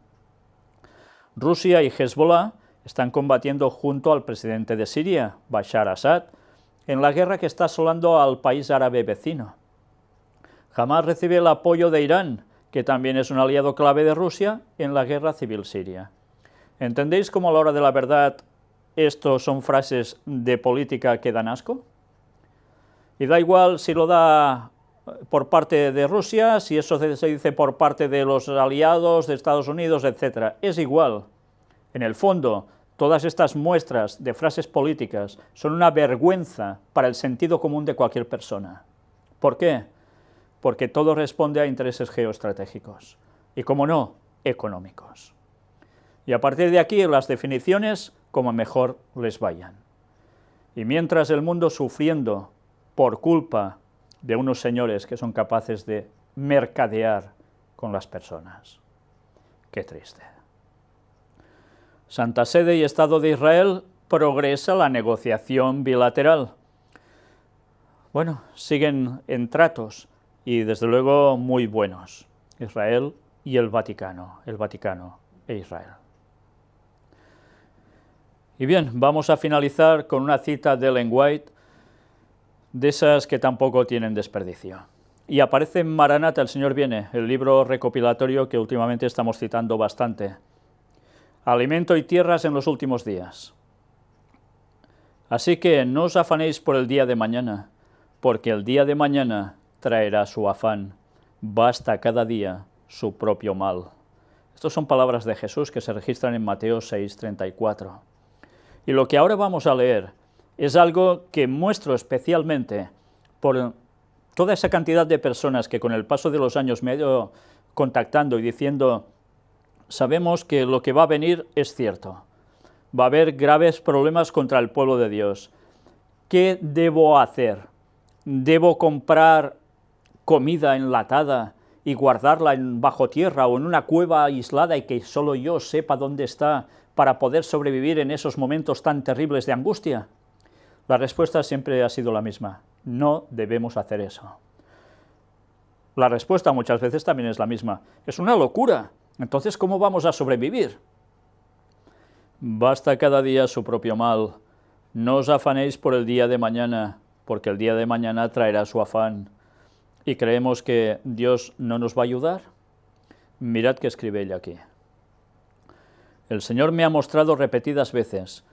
Rusia y Hezbollah están combatiendo junto al presidente de Siria, Bashar Assad, en la guerra que está asolando al país árabe vecino. Hamas recibe el apoyo de Irán, que también es un aliado clave de Rusia en la guerra civil siria. ¿Entendéis cómo a la hora de la verdad esto son frases de política que dan asco? Y da igual si lo da por parte de Rusia, si eso se dice por parte de los aliados de Estados Unidos, etc. Es igual. En el fondo, todas estas muestras de frases políticas son una vergüenza para el sentido común de cualquier persona. ¿Por qué? Porque todo responde a intereses geoestratégicos y, como no, económicos. Y a partir de aquí, las definiciones como mejor les vayan. Y mientras el mundo sufriendo por culpa de unos señores que son capaces de mercadear con las personas. Qué triste. Santa Sede y Estado de Israel progresa la negociación bilateral. Bueno, siguen en tratos y desde luego muy buenos, Israel y el Vaticano e Israel. Y bien, vamos a finalizar con una cita de Ellen White, de esas que tampoco tienen desperdicio. Y aparece en Maranata, el Señor viene, el libro recopilatorio que últimamente estamos citando bastante. alimento y tierras en los últimos días. Así que no os afanéis por el día de mañana, porque el día de mañana traerá su afán. Basta cada día su propio mal. Estas son palabras de Jesús que se registran en Mateo 6:34. Y lo que ahora vamos a leer es algo que muestro especialmente por toda esa cantidad de personas que con el paso de los años me he ido contactando y diciendo, sabemos que lo que va a venir es cierto. Va a haber graves problemas contra el pueblo de Dios. ¿Qué debo hacer? ¿Debo comprar comida enlatada y guardarla bajo tierra o en una cueva aislada y que solo yo sepa dónde está para poder sobrevivir en esos momentos tan terribles de angustia? La respuesta siempre ha sido la misma: no debemos hacer eso. La respuesta muchas veces también es la misma: es una locura, entonces ¿cómo vamos a sobrevivir? Basta cada día su propio mal, no os afanéis por el día de mañana, porque el día de mañana traerá su afán. ¿Y creemos que Dios no nos va a ayudar? Mirad que escribe ella aquí. El Señor me ha mostrado repetidas veces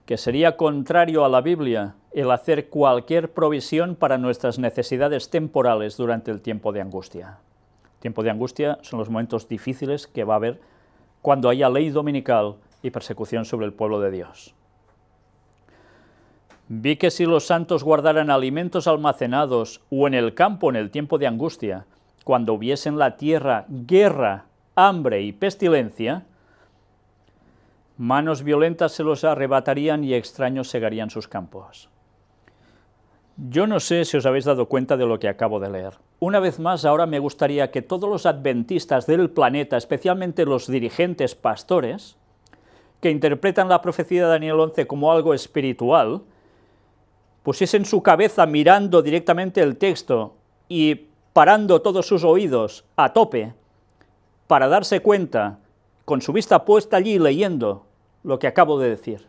que sería contrario a la Biblia el hacer cualquier provisión para nuestras necesidades temporales durante el tiempo de angustia. Tiempo de angustia son los momentos difíciles que va a haber cuando haya ley dominical y persecución sobre el pueblo de Dios. Vi que si los santos guardaran alimentos almacenados o en el campo en el tiempo de angustia, cuando hubiese en la tierra guerra, hambre y pestilencia, manos violentas se los arrebatarían y extraños segarían sus campos. Yo no sé si os habéis dado cuenta de lo que acabo de leer. Una vez más, ahora me gustaría que todos los adventistas del planeta, especialmente los dirigentes pastores, que interpretan la profecía de Daniel 11 como algo espiritual, pusiesen su cabeza mirando directamente el texto y parando todos sus oídos a tope para darse cuenta, con su vista puesta allí leyendo lo que acabo de decir.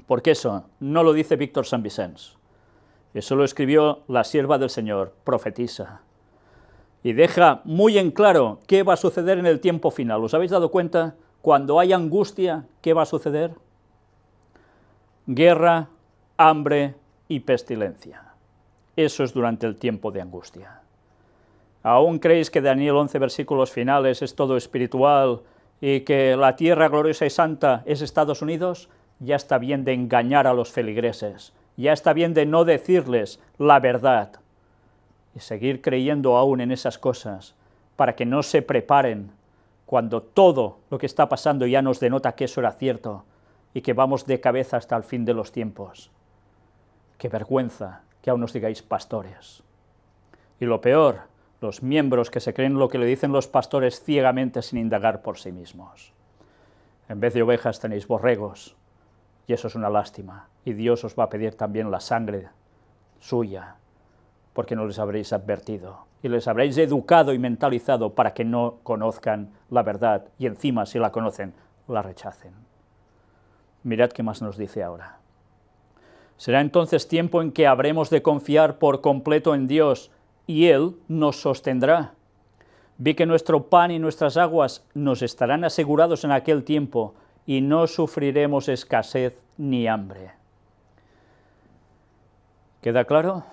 Porque eso no lo dice Víctor San Vicens, eso lo escribió la sierva del Señor, profetisa, y deja muy en claro qué va a suceder en el tiempo final. ¿Os habéis dado cuenta? Cuando hay angustia, ¿qué va a suceder? Guerra, hambre y pestilencia. Eso es durante el tiempo de angustia. ¿Aún creéis que Daniel 11 versículos finales es todo espiritual y que la tierra gloriosa y santa es Estados Unidos? Ya está bien de engañar a los feligreses, ya está bien de no decirles la verdad y seguir creyendo aún en esas cosas para que no se preparen cuando todo lo que está pasando ya nos denota que eso era cierto y que vamos de cabeza hasta el fin de los tiempos. ¡Qué vergüenza que aún nos digáis pastores! Y lo peor, los miembros que se creen lo que le dicen los pastores ciegamente sin indagar por sí mismos. En vez de ovejas tenéis borregos, y eso es una lástima, y Dios os va a pedir también la sangre suya, porque no les habréis advertido, y les habréis educado y mentalizado para que no conozcan la verdad, y encima, si la conocen, la rechacen. Mirad qué más nos dice ahora. Será entonces tiempo en que habremos de confiar por completo en Dios, y Él nos sostendrá. Vi que nuestro pan y nuestras aguas nos estarán asegurados en aquel tiempo, y no sufriremos escasez ni hambre. ¿Queda claro?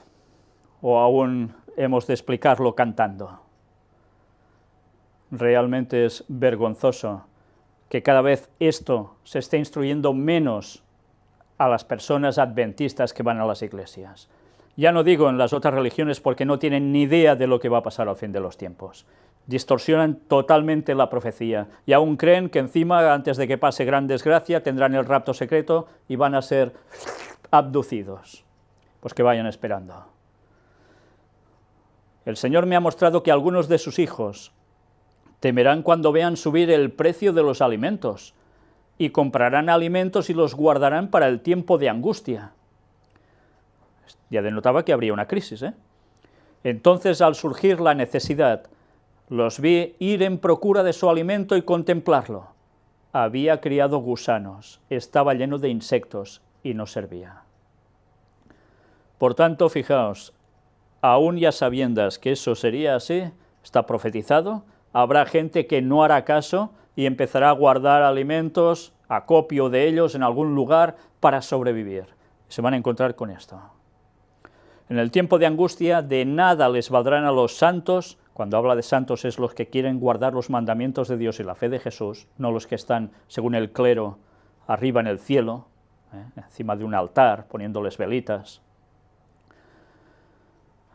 ¿O aún hemos de explicarlo cantando? Realmente es vergonzoso que cada vez esto se esté instruyendo menos a las personas adventistas que van a las iglesias. Ya no digo en las otras religiones porque no tienen ni idea de lo que va a pasar al fin de los tiempos. Distorsionan totalmente la profecía y aún creen que encima, antes de que pase gran desgracia, tendrán el rapto secreto y van a ser abducidos. Pues que vayan esperando. El Señor me ha mostrado que algunos de sus hijos temerán cuando vean subir el precio de los alimentos y comprarán alimentos y los guardarán para el tiempo de angustia. Ya denotaba que habría una crisis, ¿eh? Entonces, al surgir la necesidad, los vi ir en procura de su alimento y contemplarlo. Había criado gusanos, estaba lleno de insectos y no servía. Por tanto, fijaos, aún ya sabiendas que eso sería así, está profetizado, habrá gente que no hará caso y empezará a guardar alimentos, acopio de ellos en algún lugar para sobrevivir. Se van a encontrar con esto. En el tiempo de angustia de nada les valdrán a los santos. Cuando habla de santos es los que quieren guardar los mandamientos de Dios y la fe de Jesús, no los que están, según el clero, arriba en el cielo, encima de un altar, poniéndoles velitas.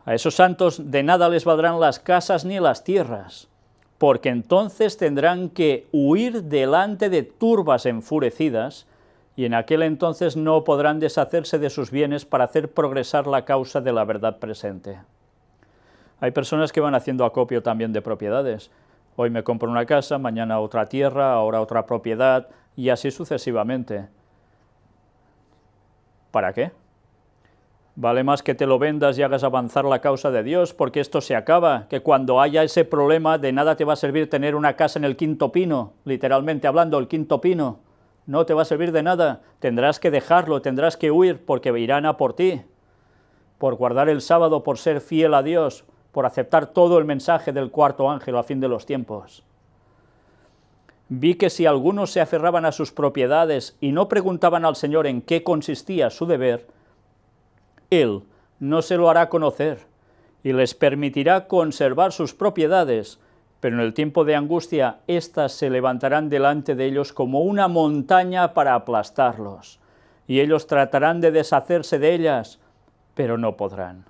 A esos santos de nada les valdrán las casas ni las tierras, porque entonces tendrán que huir delante de turbas enfurecidas, y en aquel entonces no podrán deshacerse de sus bienes para hacer progresar la causa de la verdad presente. Hay personas que van haciendo acopio también de propiedades. Hoy me compro una casa, mañana otra tierra, ahora otra propiedad, y así sucesivamente. ¿Para qué? Vale más que te lo vendas y hagas avanzar la causa de Dios, porque esto se acaba, que cuando haya ese problema de nada te va a servir tener una casa en el quinto pino, literalmente hablando, el quinto pino. No te va a servir de nada, tendrás que dejarlo, tendrás que huir, porque irán a por ti, por guardar el sábado, por ser fiel a Dios, por aceptar todo el mensaje del cuarto ángel a fin de los tiempos. Vi que si algunos se aferraban a sus propiedades y no preguntaban al Señor en qué consistía su deber, Él no se lo hará conocer y les permitirá conservar sus propiedades, pero en el tiempo de angustia éstas se levantarán delante de ellos como una montaña para aplastarlos, y ellos tratarán de deshacerse de ellas, pero no podrán.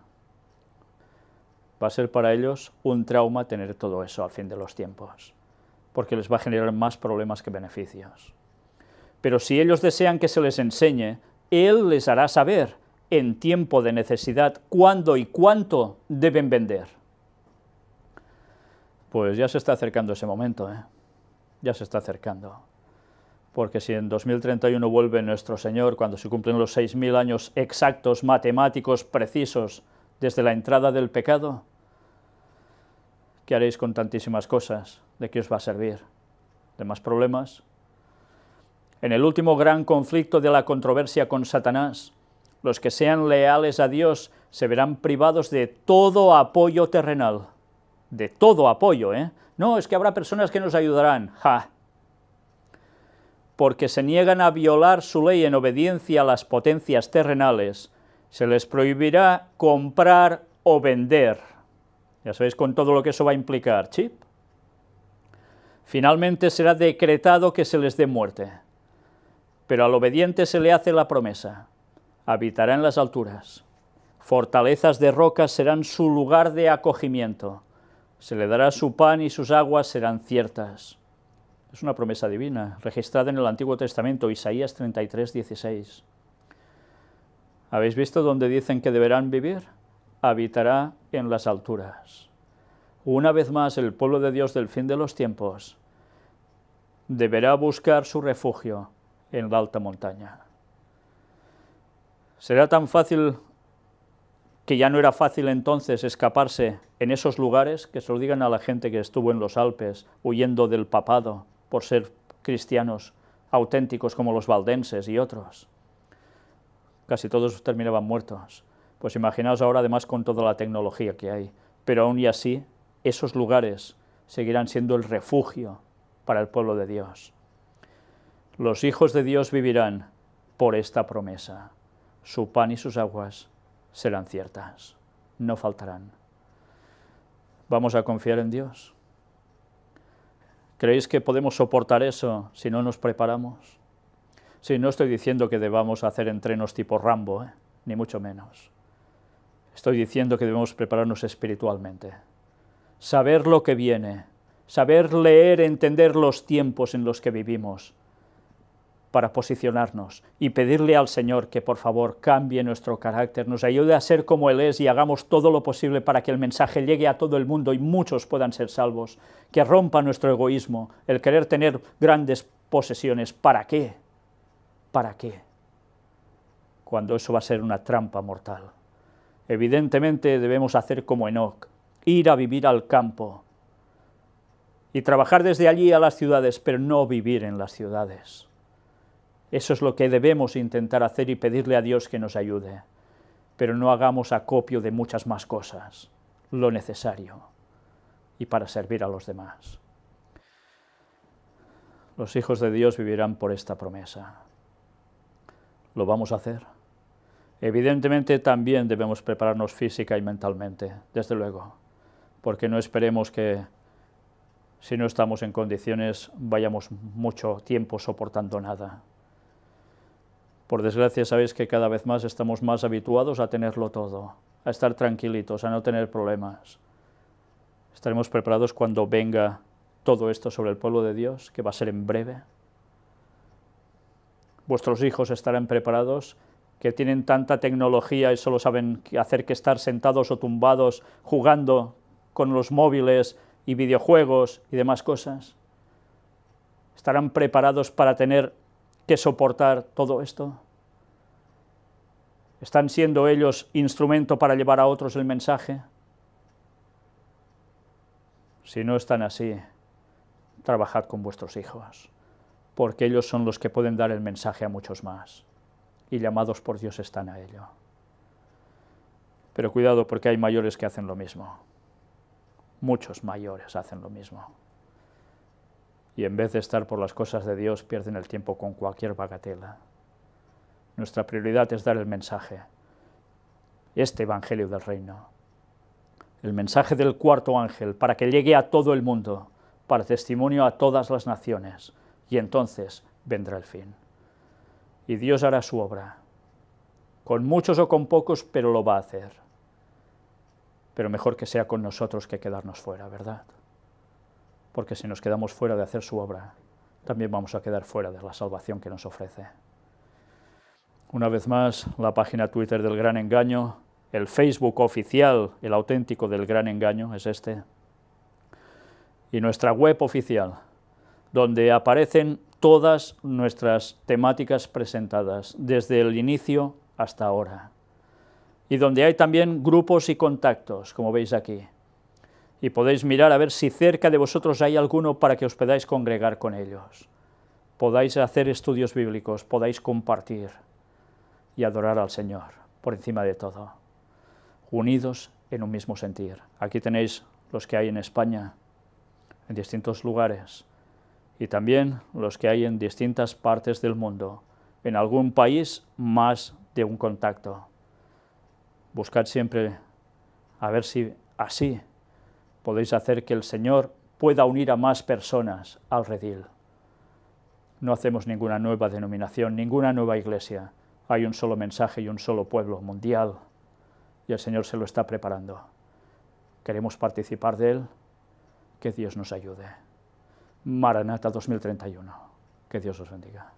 Va a ser para ellos un trauma tener todo eso al fin de los tiempos, porque les va a generar más problemas que beneficios. Pero si ellos desean que se les enseñe, Él les hará saber, en tiempo de necesidad, cuándo y cuánto deben vender. Pues ya se está acercando ese momento, ya se está acercando. Porque si en 2031 vuelve nuestro Señor, cuando se cumplen los 6000 años exactos, matemáticos, precisos, desde la entrada del pecado, ¿qué haréis con tantísimas cosas? ¿De qué os va a servir? ¿De más problemas? En el último gran conflicto de la controversia con Satanás, los que sean leales a Dios se verán privados de todo apoyo terrenal. De todo apoyo, No, es que habrá personas que nos ayudarán. ¡Ja! Porque se niegan a violar su ley en obediencia a las potencias terrenales, se les prohibirá comprar o vender. Ya sabéis con todo lo que eso va a implicar, ¿chip? Finalmente será decretado que se les dé muerte, pero al obediente se le hace la promesa: habitará en las alturas, fortalezas de rocas serán su lugar de acogimiento, se le dará su pan y sus aguas serán ciertas. Es una promesa divina, registrada en el Antiguo Testamento, Isaías 33, 16. ¿Habéis visto dónde dicen que deberán vivir? Habitará en las alturas. Una vez más, el pueblo de Dios del fin de los tiempos deberá buscar su refugio en la alta montaña. Será tan fácil, que ya no era fácil entonces escaparse en esos lugares, que se lo digan a la gente que estuvo en los Alpes huyendo del papado por ser cristianos auténticos como los valdenses y otros. Casi todos terminaban muertos. Pues imaginaos ahora además con toda la tecnología que hay, pero aún y así esos lugares seguirán siendo el refugio para el pueblo de Dios. Los hijos de Dios vivirán por esta promesa. Su pan y sus aguas serán ciertas, no faltarán. ¿Vamos a confiar en Dios? ¿Creéis que podemos soportar eso si no nos preparamos? Sí, no estoy diciendo que debamos hacer entrenos tipo Rambo, ni mucho menos. Estoy diciendo que debemos prepararnos espiritualmente. Saber lo que viene, saber leer, entender los tiempos en los que vivimos, para posicionarnos y pedirle al Señor que por favor cambie nuestro carácter, nos ayude a ser como Él es y hagamos todo lo posible para que el mensaje llegue a todo el mundo y muchos puedan ser salvos, que rompa nuestro egoísmo, el querer tener grandes posesiones. ¿Para qué? ¿Para qué? Cuando eso va a ser una trampa mortal. Evidentemente debemos hacer como Enoc, ir a vivir al campo y trabajar desde allí a las ciudades, pero no vivir en las ciudades. Eso es lo que debemos intentar hacer y pedirle a Dios que nos ayude, pero no hagamos acopio de muchas más cosas, lo necesario, y para servir a los demás. Los hijos de Dios vivirán por esta promesa. ¿Lo vamos a hacer? Evidentemente también debemos prepararnos física y mentalmente, desde luego, porque no esperemos que si no estamos en condiciones vayamos mucho tiempo soportando nada. Por desgracia sabéis que cada vez más estamos más habituados a tenerlo todo, a estar tranquilitos, a no tener problemas. ¿Estaremos preparados cuando venga todo esto sobre el pueblo de Dios, que va a ser en breve? ¿Vuestros hijos estarán preparados, que tienen tanta tecnología y solo saben hacer que estar sentados o tumbados jugando con los móviles y videojuegos y demás cosas? ¿Estarán preparados para tener que soportar todo esto? ¿Están siendo ellos instrumento para llevar a otros el mensaje? Si no están así, trabajad con vuestros hijos, porque ellos son los que pueden dar el mensaje a muchos más, y llamados por Dios están a ello. Pero cuidado, porque hay mayores que hacen lo mismo. Muchos mayores hacen lo mismo. Y en vez de estar por las cosas de Dios, pierden el tiempo con cualquier bagatela. Nuestra prioridad es dar el mensaje, este evangelio del reino, el mensaje del cuarto ángel, para que llegue a todo el mundo, para testimonio a todas las naciones, y entonces vendrá el fin. Y Dios hará su obra, con muchos o con pocos, pero lo va a hacer. Pero mejor que sea con nosotros que quedarnos fuera, ¿verdad? Porque si nos quedamos fuera de hacer su obra, también vamos a quedar fuera de la salvación que nos ofrece. Una vez más, la página Twitter del Gran Engaño, el Facebook oficial, el auténtico del Gran Engaño, es este, y nuestra web oficial, donde aparecen todas nuestras temáticas presentadas, desde el inicio hasta ahora, y donde hay también grupos y contactos, como veis aquí, y podéis mirar a ver si cerca de vosotros hay alguno para que os podáis congregar con ellos, podáis hacer estudios bíblicos, podáis compartir y adorar al Señor, por encima de todo, unidos en un mismo sentir. Aquí tenéis los que hay en España, en distintos lugares, y también los que hay en distintas partes del mundo, en algún país más de un contacto. Buscad siempre a ver si así podéis hacer que el Señor pueda unir a más personas al redil. No hacemos ninguna nueva denominación, ninguna nueva iglesia. Hay un solo mensaje y un solo pueblo mundial, y el Señor se lo está preparando. ¿Queremos participar de él? Que Dios nos ayude. Maranata 2031. Que Dios os bendiga.